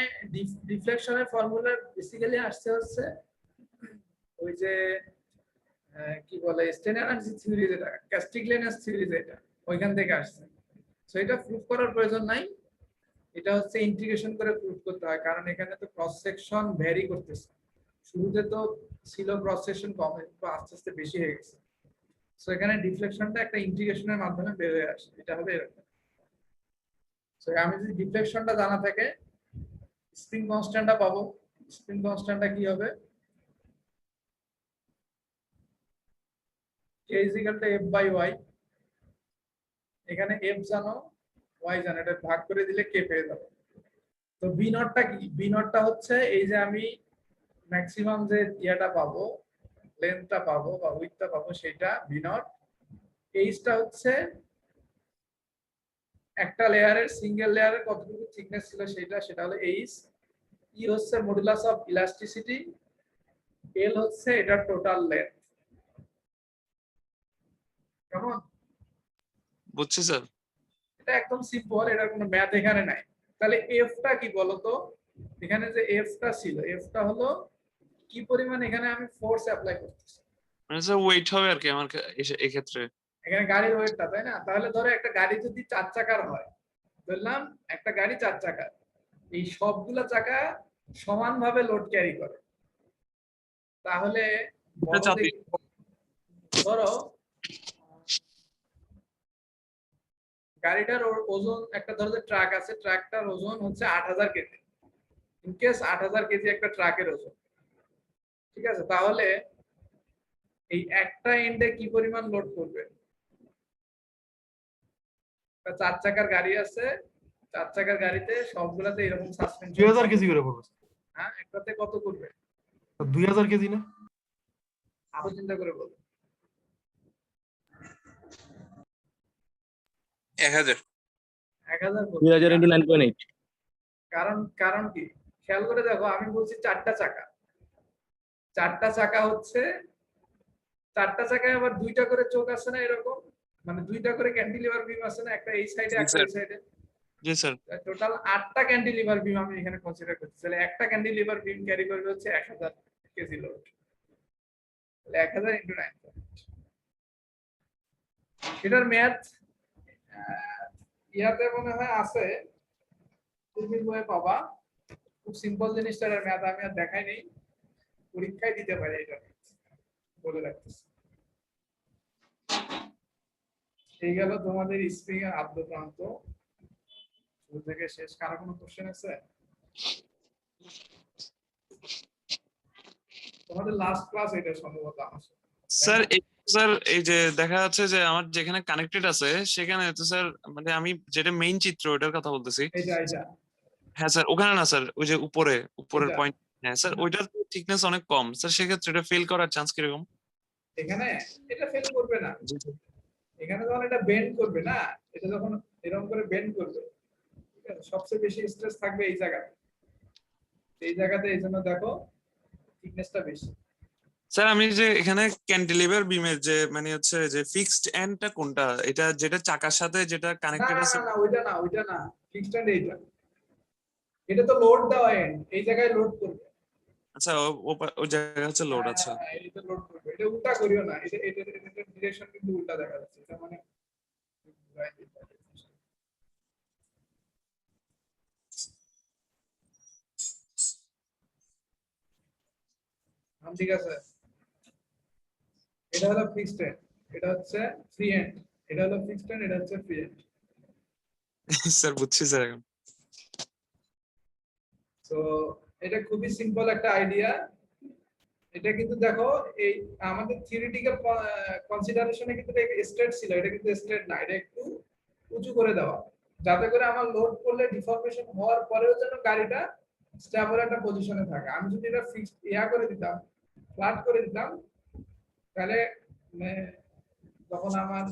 ডিফ্লেকশনের ফর্মুলা বেসিক্যালি আসছে হচ্ছে ওই যে কি বলে স্টেন এনার্জি থিওরি, যেটা ক্যাস্টিগ্লিয়াস থিওরি, যেটা ওইখান থেকে আসছে। সো এটা প্রুফ করার প্রয়োজন নাই, এটা হচ্ছে ইন্টিগ্রেশন করে প্রুফ করতে হয়, কারণ এখানে তো ক্রস সেকশন ভ্যারি করতেছে। শুরুতে তো ছিল ক্রস সেকশন কম, কিন্তু আস্তে আস্তে বেশি হয়ে গেছে। সো এখানে ডিফ্লেকশনটা একটা ইন্টিগ্রেশনের মাধ্যমে বের হয়ে আসে, এটা হবে এরকম। সো আমি যদি ডিফ্লেকশনটা জানা থাকে, স্প্রিং কনস্ট্যান্টটা পাবো। স্প্রিং কনস্ট্যান্টটা কি হবে? k = f/y। এখানে f জানো, y জানো, এটা ভাগ করে দিলে k পেয়ে যাবো। তো বি নটটা কি? বি নটটা হচ্ছে এই যে আমি ম্যাক্সিমাম যে ইয়াটা পাবো, লেন্থটা পাবো বা উইডথটা পাবো, সেটা বি নট। এইচটা হচ্ছে একটা লেয়ারের, সিঙ্গেল লেয়ারের কতটুকু থিকনেস ছিল সেটা হলো এইচ। ই হচ্ছে মডুলাস অফ ইলাস্টিসিটি, এল হচ্ছে এটা টোটাল লেন্থ। কেমন? বুঝছি স্যার। এটা একদম সিম্পল, এটার কোনো ম্যাথ এখানে নাই। তাহলে এফটা কি বলতো? এখানে যে এফটা ছিল, এফটা হলো কি পরিমাণ এখানে আমি ফোর্স অ্যাপ্লাই করতেছি। মানে স্যার ওয়েট হবে আর কি আমার এক্ষেত্রে। এখানে গাড়ির ওয়েটটা, তাই না? তাহলে ধরো একটা গাড়ি যদি 4 চাকার হয়, বললাম একটা গাড়ি 4 চাকার, এই সবগুলা চাকা সমানভাবে লোড ক্যারি করে, তাহলে বড় ধরো গাড়িটার ওজন, একটা ধরো যে ট্রাক আছে, ট্রাকটার ওজন হচ্ছে 8000 কেজি। ইনকেস 8000 কেজি একটা ট্রাকের ওজন, ঠিক আছে? তাহলে এই একটা এন্ডে কি পরিমাণ লোড করবে? 4 চাকার গাড়ি আছে, 4 চাকার গাড়িতে সবগুলাতে এরকম সাসপেনশন 2000 কেজি করে পড়বে। হ্যাঁ, একটাতে কত করবে? 2000 কেজি না? আরো চিন্তা করে বলো। 1000 1000 করবে। 2000 × 9.8। কারণ কি? খেয়াল করে দেখো, আমি বলছি 4টা চাকা। 4টা চাকা হচ্ছে, 4টা চাকায় আবার 2টা করে চোখ আছে না এরকম, মানে 2টা করে ক্যান্টিলিভার বিম আছে না, একটা এই সাইডে একটা এই সাইডে। জি স্যার। টোটাল 8টা ক্যান্টিলিভার বিম আমি এখানে কনসিডার করছি। তাহলে একটা ক্যান্টিলিভার বিম ক্যারি করবে হচ্ছে 1000 কেজি লোড। তাহলে 1000 × 9। এটার ম্যাথ ইয়াতে মনে হয় আছে, তুমি বইয়ে পাবা। খুব সিম্পল জিনিসটার ম্যাথ আমি আর দেখাই নেই, পরীক্ষায় দিতে পারি, এটা বলে রাখতেছি। এই গেল তোমাদের স্প্রিং এর আদ্য প্রান্ত, শুরু থেকে শেষ। কারো কোনো কোশ্চেন আছে? তোমাদের লাস্ট ক্লাস এটা সম্ভবত আমার সাথে। স্যার স্যার এই যে দেখা যাচ্ছে যে আমার যেখানে কানেক্টেড আছে সেখানে তো স্যার, মানে আমি যেটা মেইন চিত্র ওটার কথা বলতেছি। এটা হ্যাঁ স্যার, ওখানে না স্যার, ওই যে উপরের এটা। পয়েন্ট। হ্যাঁ স্যার, ওইটার থিকনেস অনেক কম স্যার, সেক্ষেত্রে এটা ফেল করার চান্স কিরকম? এখানে এটা ফেল করবে না। এখানে যখন এটা বেন্ড করবে না, এটা যখন এরকম করে বেন্ড করবে, ঠিক আছে, সবচেয়ে বেশি স্ট্রেস থাকবে এই জায়গাতে। এই জায়গাতে এই জন্য দেখো থিকনেসটা বেশি। স্যার আমি যে এখানে ক্যান্টিলিভার বিমের যে মানে হচ্ছে যে ফিক্সড এন্ডটা কোনটা? এটা যেটা চাকার সাথে যেটা না কানেক্টেড না আছে? না, ওইটা না, ফিক্সড এন্ড এইটা। এটা তো লোড দেওয়া এন্ড, এই জায়গায় লোড করবে। আচ্ছা, ওই জায়গা হচ্ছে লোড আছে। এটা লোড করবে, এটা উল্টা করিও না, এটা ডিরেকশন কিন্তু উল্টা দেখা যাচ্ছে, এটা মানে ঠিক আছে। এটা হলো ফিক্সড এন্ড, এটা হচ্ছে ফ্রি এন্ড। এটা হলো ফিক্সড এন্ড, এটা হচ্ছে ফ্রি এন্ড। স্যার বুঝছি স্যার এখন। তো এটা খুবই সিম্পল একটা আইডিয়া। এটা কিন্তু দেখো, এই আমাদের থিওরিটিক্যাল কনসিডারেশনে কিন্তু স্ট্রেট ছিল, এটা কিন্তু স্ট্রেট না, এটা একটু উঁচু করে দেওয়া, যাতে করে আমার লোড করলে ডিফর্মেশন হওয়ার পরেও যেন গাড়িটা স্টেবল একটা পজিশনে থাকে। আমি যদি এটা ফিক্সড করে দিতাম, ফ্ল্যাট করে দিতাম, তাহলে মানে যখন আমার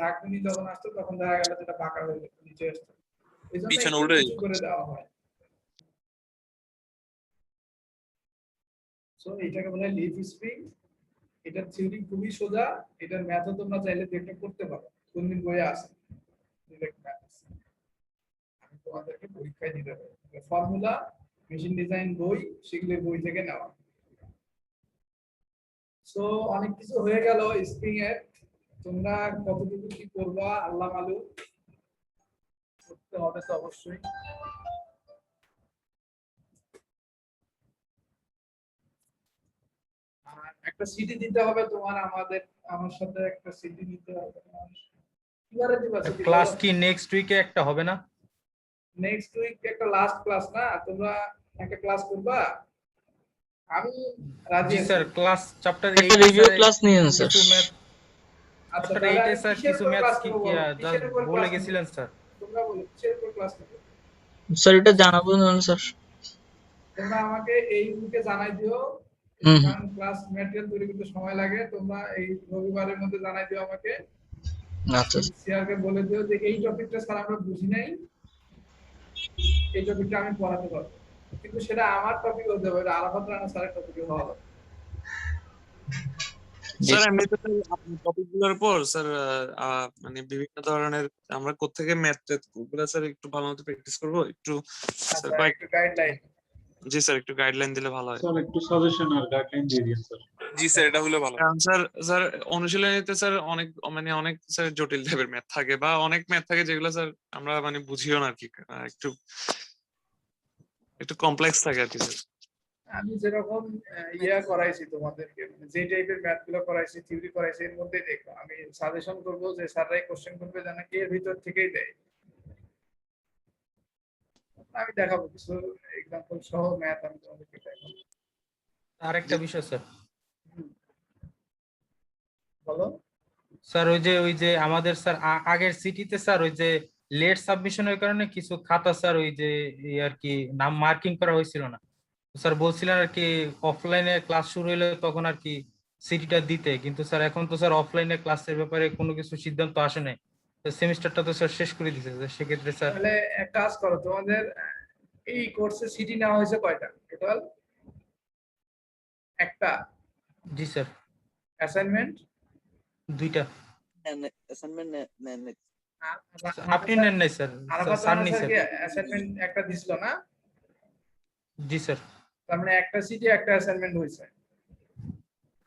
ঝাঁকুনি যখন আসতো, তখন দেখা গেল যেটা বাঁকা হয়ে যেত, নিচে আসতো। এই জন্য একটু উঁচু করে দেওয়া হয়। সো এটাকে বলা হয় লিফ স্প্রিং। এটার থিওরি খুবই সোজা, এটার ম্যাথও তোমরা চাইলে দেখে করতে পারো, কোনদিন বইয়ে আছে ডিরেক্ট ম্যাথ। আমি তোমাদেরকে পরীক্ষায় দিতে পারি। ফর্মুলা মেশিন ডিজাইন বই, শিখলে বই থেকে নেওয়া। সো অনেক কিছু হয়ে গেল স্প্রিং এর। তোমরা কতটুকু কি করবা আল্লাহ মালুম, করতে হবে তো অবশ্যই। আর একটা সিটি দিতে হবে তোমার, আমার সাথে একটা সিটি দিতে হবে। কিভাবে দিবা সিটি? ক্লাস কি নেক্সট উইকে একটা হবে না? নেক্সট উইক একটা লাস্ট ক্লাস না, তোমরা একটা ক্লাস করবা, আমি রাজি জি আছি। স্যার, ক্লাস চ্যাপ্টার একটা রিভিউ ক্লাস নিয়েন স্যার। কিছু ম্যাথ আচ্ছা চ্যাপ্টার তাহলে 8 এ আমি স্যার কিসের কিছু উপর ম্যাথ ক্লাস কি করবো বলো? জাস্ট কিসের উপর বলে ক্লাস করবো? গেছিলেন স্যার। তোমরা বলো কিসের উপর ক্লাস করবো? স্যার এটা জানাবো না স্যার। তোমরা আমাকে এই উইকে জানাই দিও, হুম। কারণ ক্লাস ম্যাটেরিয়াল তৈরি করতে সময় লাগে। তোমরা এই রবিবারের মধ্যে জানাই দিও আমাকে, আচ্ছা সিআরকে বলে দিও যে এই টপিকটা স্যার আমরা বুঝি নাই, এই টপিকটা আমি পড়াতে পারবো, কিন্তু সেটা আমার টপিক হতে হবে, আরাফাত রানা স্যারের টপিক হওয়া হবে। স্যার এমনিতে টপিক গুলোর উপর স্যার মানে বিভিন্ন ধরনের আমরা কোত্থেকে ম্যাথ গুলো স্যার একটু ভালো মতো প্র্যাকটিস করবো একটু স্যার আচ্ছা কয়েক একটু গাইডলাইন। জি স্যার একটু গাইডলাইন দিলে ভালো হয়। স্যার একটু সাজেশন আর গাইডলাইন দিয়ে দিন স্যার। জি স্যার এটা হলে ভালো। কারণ স্যার অনুশীলনীতে স্যার অনেক স্যার জটিল টাইপের ম্যাথ থাকে বা অনেক ম্যাথ থাকে যেগুলো স্যার আমরা মানে বুঝিও না আর কি, একটু কমপ্লেক্স থাকে আর কি স্যার। আমি যেরকম করাইছি তোমাদেরকে, মানে যে টাইপের ম্যাথ গুলো করাইছি, থিওরি করাইছি, এর মধ্যেই দেখো আমি সাজেশন করবো যে স্যাররাই কোশ্চেন করবে যেন কি এর ভিতর থেকেই দেয়। আমি দেখাবো কিছু এক্সাম্পল সহ ম্যাথ আমি তোমাদেরকে দেখাবো। আরেকটা বিষয় স্যার, বলো। স্যার ওই যে আমাদের স্যার আগের সিটিতে স্যার ওই যে লেট সাবমিশনের কারণে কিছু খাতা স্যার ওই যে আর কি নাম মার্কিং করা হয়েছিল না। স্যার বলছিলেন আর কি অফলাইনে ক্লাস শুরু হলে তখন আর কি সিটিটা দিতে, কিন্তু স্যার এখন তো স্যার অফলাইনে ক্লাসের ব্যাপারে কোনো কিছু সিদ্ধান্ত আসে নাই, সেমিস্টারটা তো স্যার শেষ করে দিয়েছে, সেক্ষেত্রে স্যার। তাহলে এক কাজ করো, তোমাদের এই কোর্সে সিটি নেওয়া হয়েছে কয়টা টোটাল? একটা। জি স্যার। অ্যাসাইনমেন্ট দুইটা। অ্যাসাইনমেন্ট নেন। আপনি নেন নাই স্যার, আরাফাত স্যার রানা নি স্যার স্যার। কি অ্যাসাইনমেন্ট একটা দিছিল না? জি স্যার। তার মানে একটা সিটি একটা অ্যাসাইনমেন্ট হয়েছে।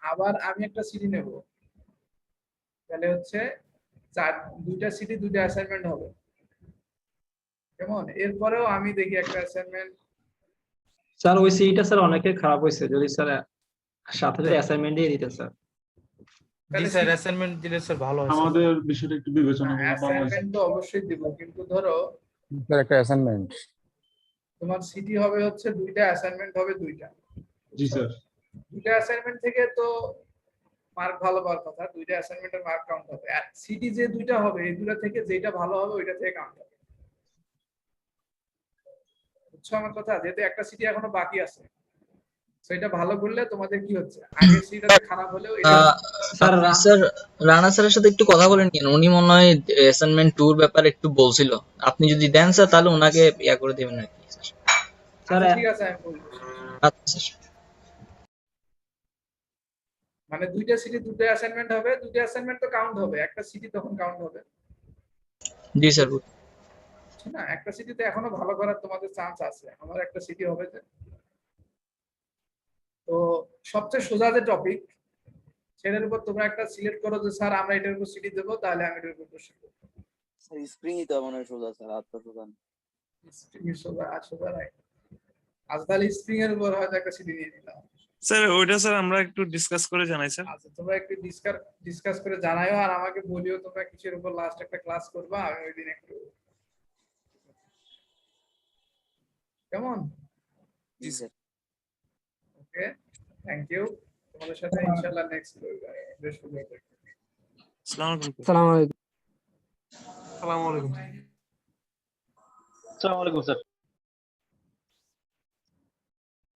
আবার আমি একটা সিটি নেব, তাহলে হচ্ছে দুইটা সিটি দুইটা অ্যাসাইনমেন্ট হবে, কেমন? এরপরেও আমি দেখি একটা অ্যাসাইনমেন্ট। স্যার ওই সিটা স্যার অনেকে খারাপ হয়েছে, যদি স্যার সাথে সাথে অ্যাসাইনমেন্ট দিয়ে দিতেন স্যার। জি স্যার, অ্যাসাইনমেন্ট দিলে স্যার ভালো হয়। আমাদের বিষয়টা একটু বিবেচনা করুন। অ্যাসাইনমেন্ট তো অবশ্যই দিব, কিন্তু ধরো স্যার একটা অ্যাসাইনমেন্ট তোমার সিটি হবে হচ্ছে দুইটা, অ্যাসাইনমেন্ট হবে দুইটা। জি স্যার। দুইটা অ্যাসাইনমেন্ট থেকে তো মার্ক ভালো পাওয়ার কথা, দুইটা অ্যাসাইনমেন্টের মার্ক কাউন্ট হবে। আর সিটি যে দুইটা হবে এই দুইটা থেকে যেটা ভালো হবে ওইটা থেকে কাউন্ট হবে। বুঝছো আমার কথা? যেহেতু একটা সিটি এখনো বাকি আছে, সেটা ভালো করলে তোমাদের কি হচ্ছে, আগের সিটিটা খারাপ হলেও স্যার রানা স্যারের সাথে একটু কথা বলেন কেন, উনি মনে হয় অ্যাসাইনমেন্ট 2 এর ব্যাপারে একটু বলছিল, আপনি যদি দেন স্যার তাহলে ওনাকে ইয়া করে দিবেন আর কি স্যার। ঠিক আছে আমি বলবো। আচ্ছা মানে দুইটা সিটি দুটো অ্যাসাইনমেন্ট হবে, দুটো অ্যাসাইনমেন্ট তো কাউন্ট হবে, একটা সিটি তখন কাউন্ট হবে জি স্যার। না? একটা সিটিতে এখনো ভালো করার তোমাদের চান্স আছে, আমার একটা সিটি হবে যে। তো সবচেয়ে সোজা যে টপিক সেটার উপর তোমরা একটা সিলেক্ট করো যে স্যার আমরা এটার উপর সিটি দেবো, তাহলে আমি এটার উপর কোশ্চেন করব। স্যার স্প্রিংই তো মনে হয় সোজা স্যার, আত্মা সোজা না। স্প্রিং এর সোজা আর সোজা নাই। আজ তাহলে স্প্রিং এর উপর হয়তো একটা সিটি নিয়ে নিলাম। স্যার ওইটা স্যার আমরা একটু ডিসকাস করে জানাই স্যার। আচ্ছা তোমরা একটু ডিসকাস করে জানাইও, আর আমাকে বলিও তোমরা কিসের উপর লাস্ট একটা ক্লাস করবা, আমি ওই দিন একটু। কেমন? জি স্যার। Okay, thank you. তোমাদের সাথে ইনশাআল্লাহ নেক্সট বৃহস্পতিবার। আসসালামু আলাইকুম। আসসালামু আলাইকুম। আসসালামু আলাইকুম। আসসালামু আলাইকুম স্যার।